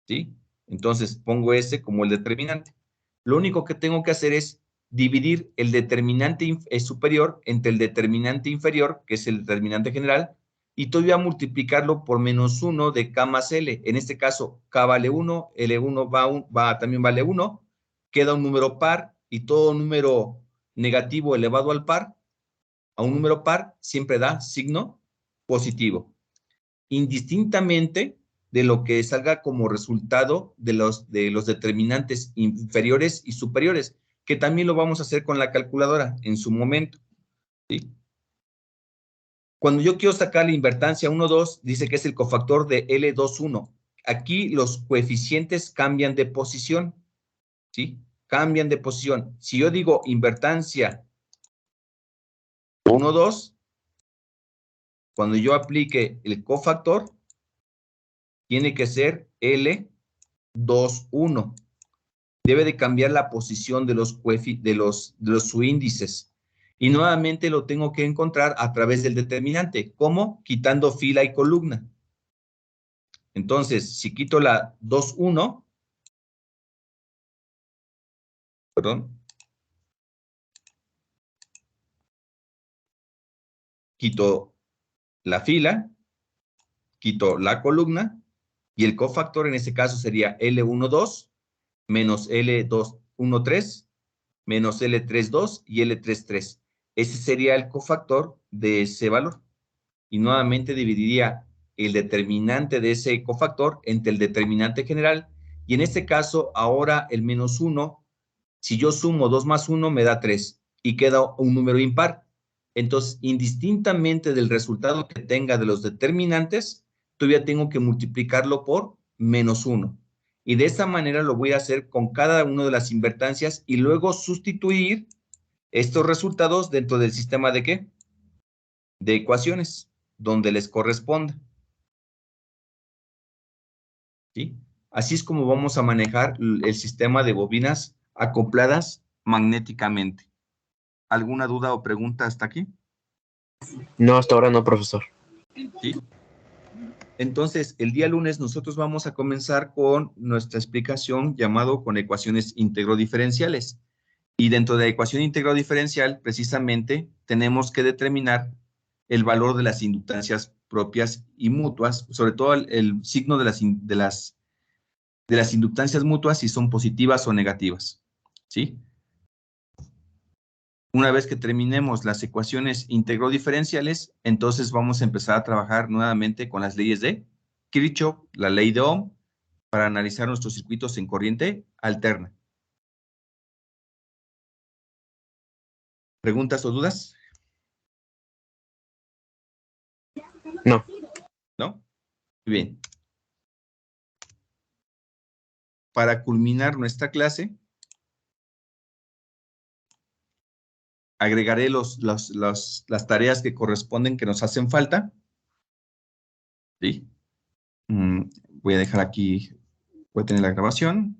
¿Sí? Entonces, pongo ese como el determinante. Lo único que tengo que hacer es dividir el determinante superior entre el determinante inferior, que es el determinante general, y todavía multiplicarlo por menos 1 de K más L. En este caso, K vale 1, L1 también vale 1, queda un número par, y todo número negativo elevado al par, a un número par, siempre da signo positivo. Indistintamente de lo que salga como resultado de los determinantes inferiores y superiores, que también lo vamos a hacer con la calculadora en su momento. ¿Sí? Cuando yo quiero sacar la invertancia 1,2, dice que es el cofactor de L21. Aquí los coeficientes cambian de posición. ¿Sí? Cambian de posición. Si yo digo invertancia 1,2, cuando yo aplique el cofactor, tiene que ser L21. Debe de cambiar la posición de los subíndices. Y nuevamente lo tengo que encontrar a través del determinante. ¿Cómo? Quitando fila y columna. Entonces, si quito la 2,1, perdón, quito la fila, quito la columna, y el cofactor en este caso sería L12 menos L13 menos L32 y L33. Ese sería el cofactor de ese valor. Y nuevamente dividiría el determinante de ese cofactor entre el determinante general. Y en este caso, ahora el menos 1, si yo sumo 2 más 1, me da 3 y queda un número impar. Entonces, indistintamente del resultado que tenga de los determinantes, todavía tengo que multiplicarlo por menos 1. Y de esa manera lo voy a hacer con cada una de las invertancias y luego sustituir estos resultados dentro del sistema de ¿qué? De ecuaciones, donde les corresponda. ¿Sí? Así es como vamos a manejar el sistema de bobinas acopladas magnéticamente. ¿Alguna duda o pregunta hasta aquí? No, hasta ahora no, profesor. ¿Sí? Entonces, el día lunes nosotros vamos a comenzar con nuestra explicación llamado con ecuaciones integrodiferenciales. Y dentro de la ecuación integrodiferencial, precisamente, tenemos que determinar el valor de las inductancias propias y mutuas, sobre todo el signo de las inductancias mutuas, si son positivas o negativas. ¿Sí? Una vez que terminemos las ecuaciones integrodiferenciales, entonces vamos a empezar a trabajar nuevamente con las leyes de Kirchhoff, la ley de Ohm, para analizar nuestros circuitos en corriente alterna. ¿Preguntas o dudas? No. ¿No? Muy bien. Para culminar nuestra clase, agregaré las tareas que corresponden, que nos hacen falta. ¿Sí? Voy a dejar aquí, voy a tener la grabación.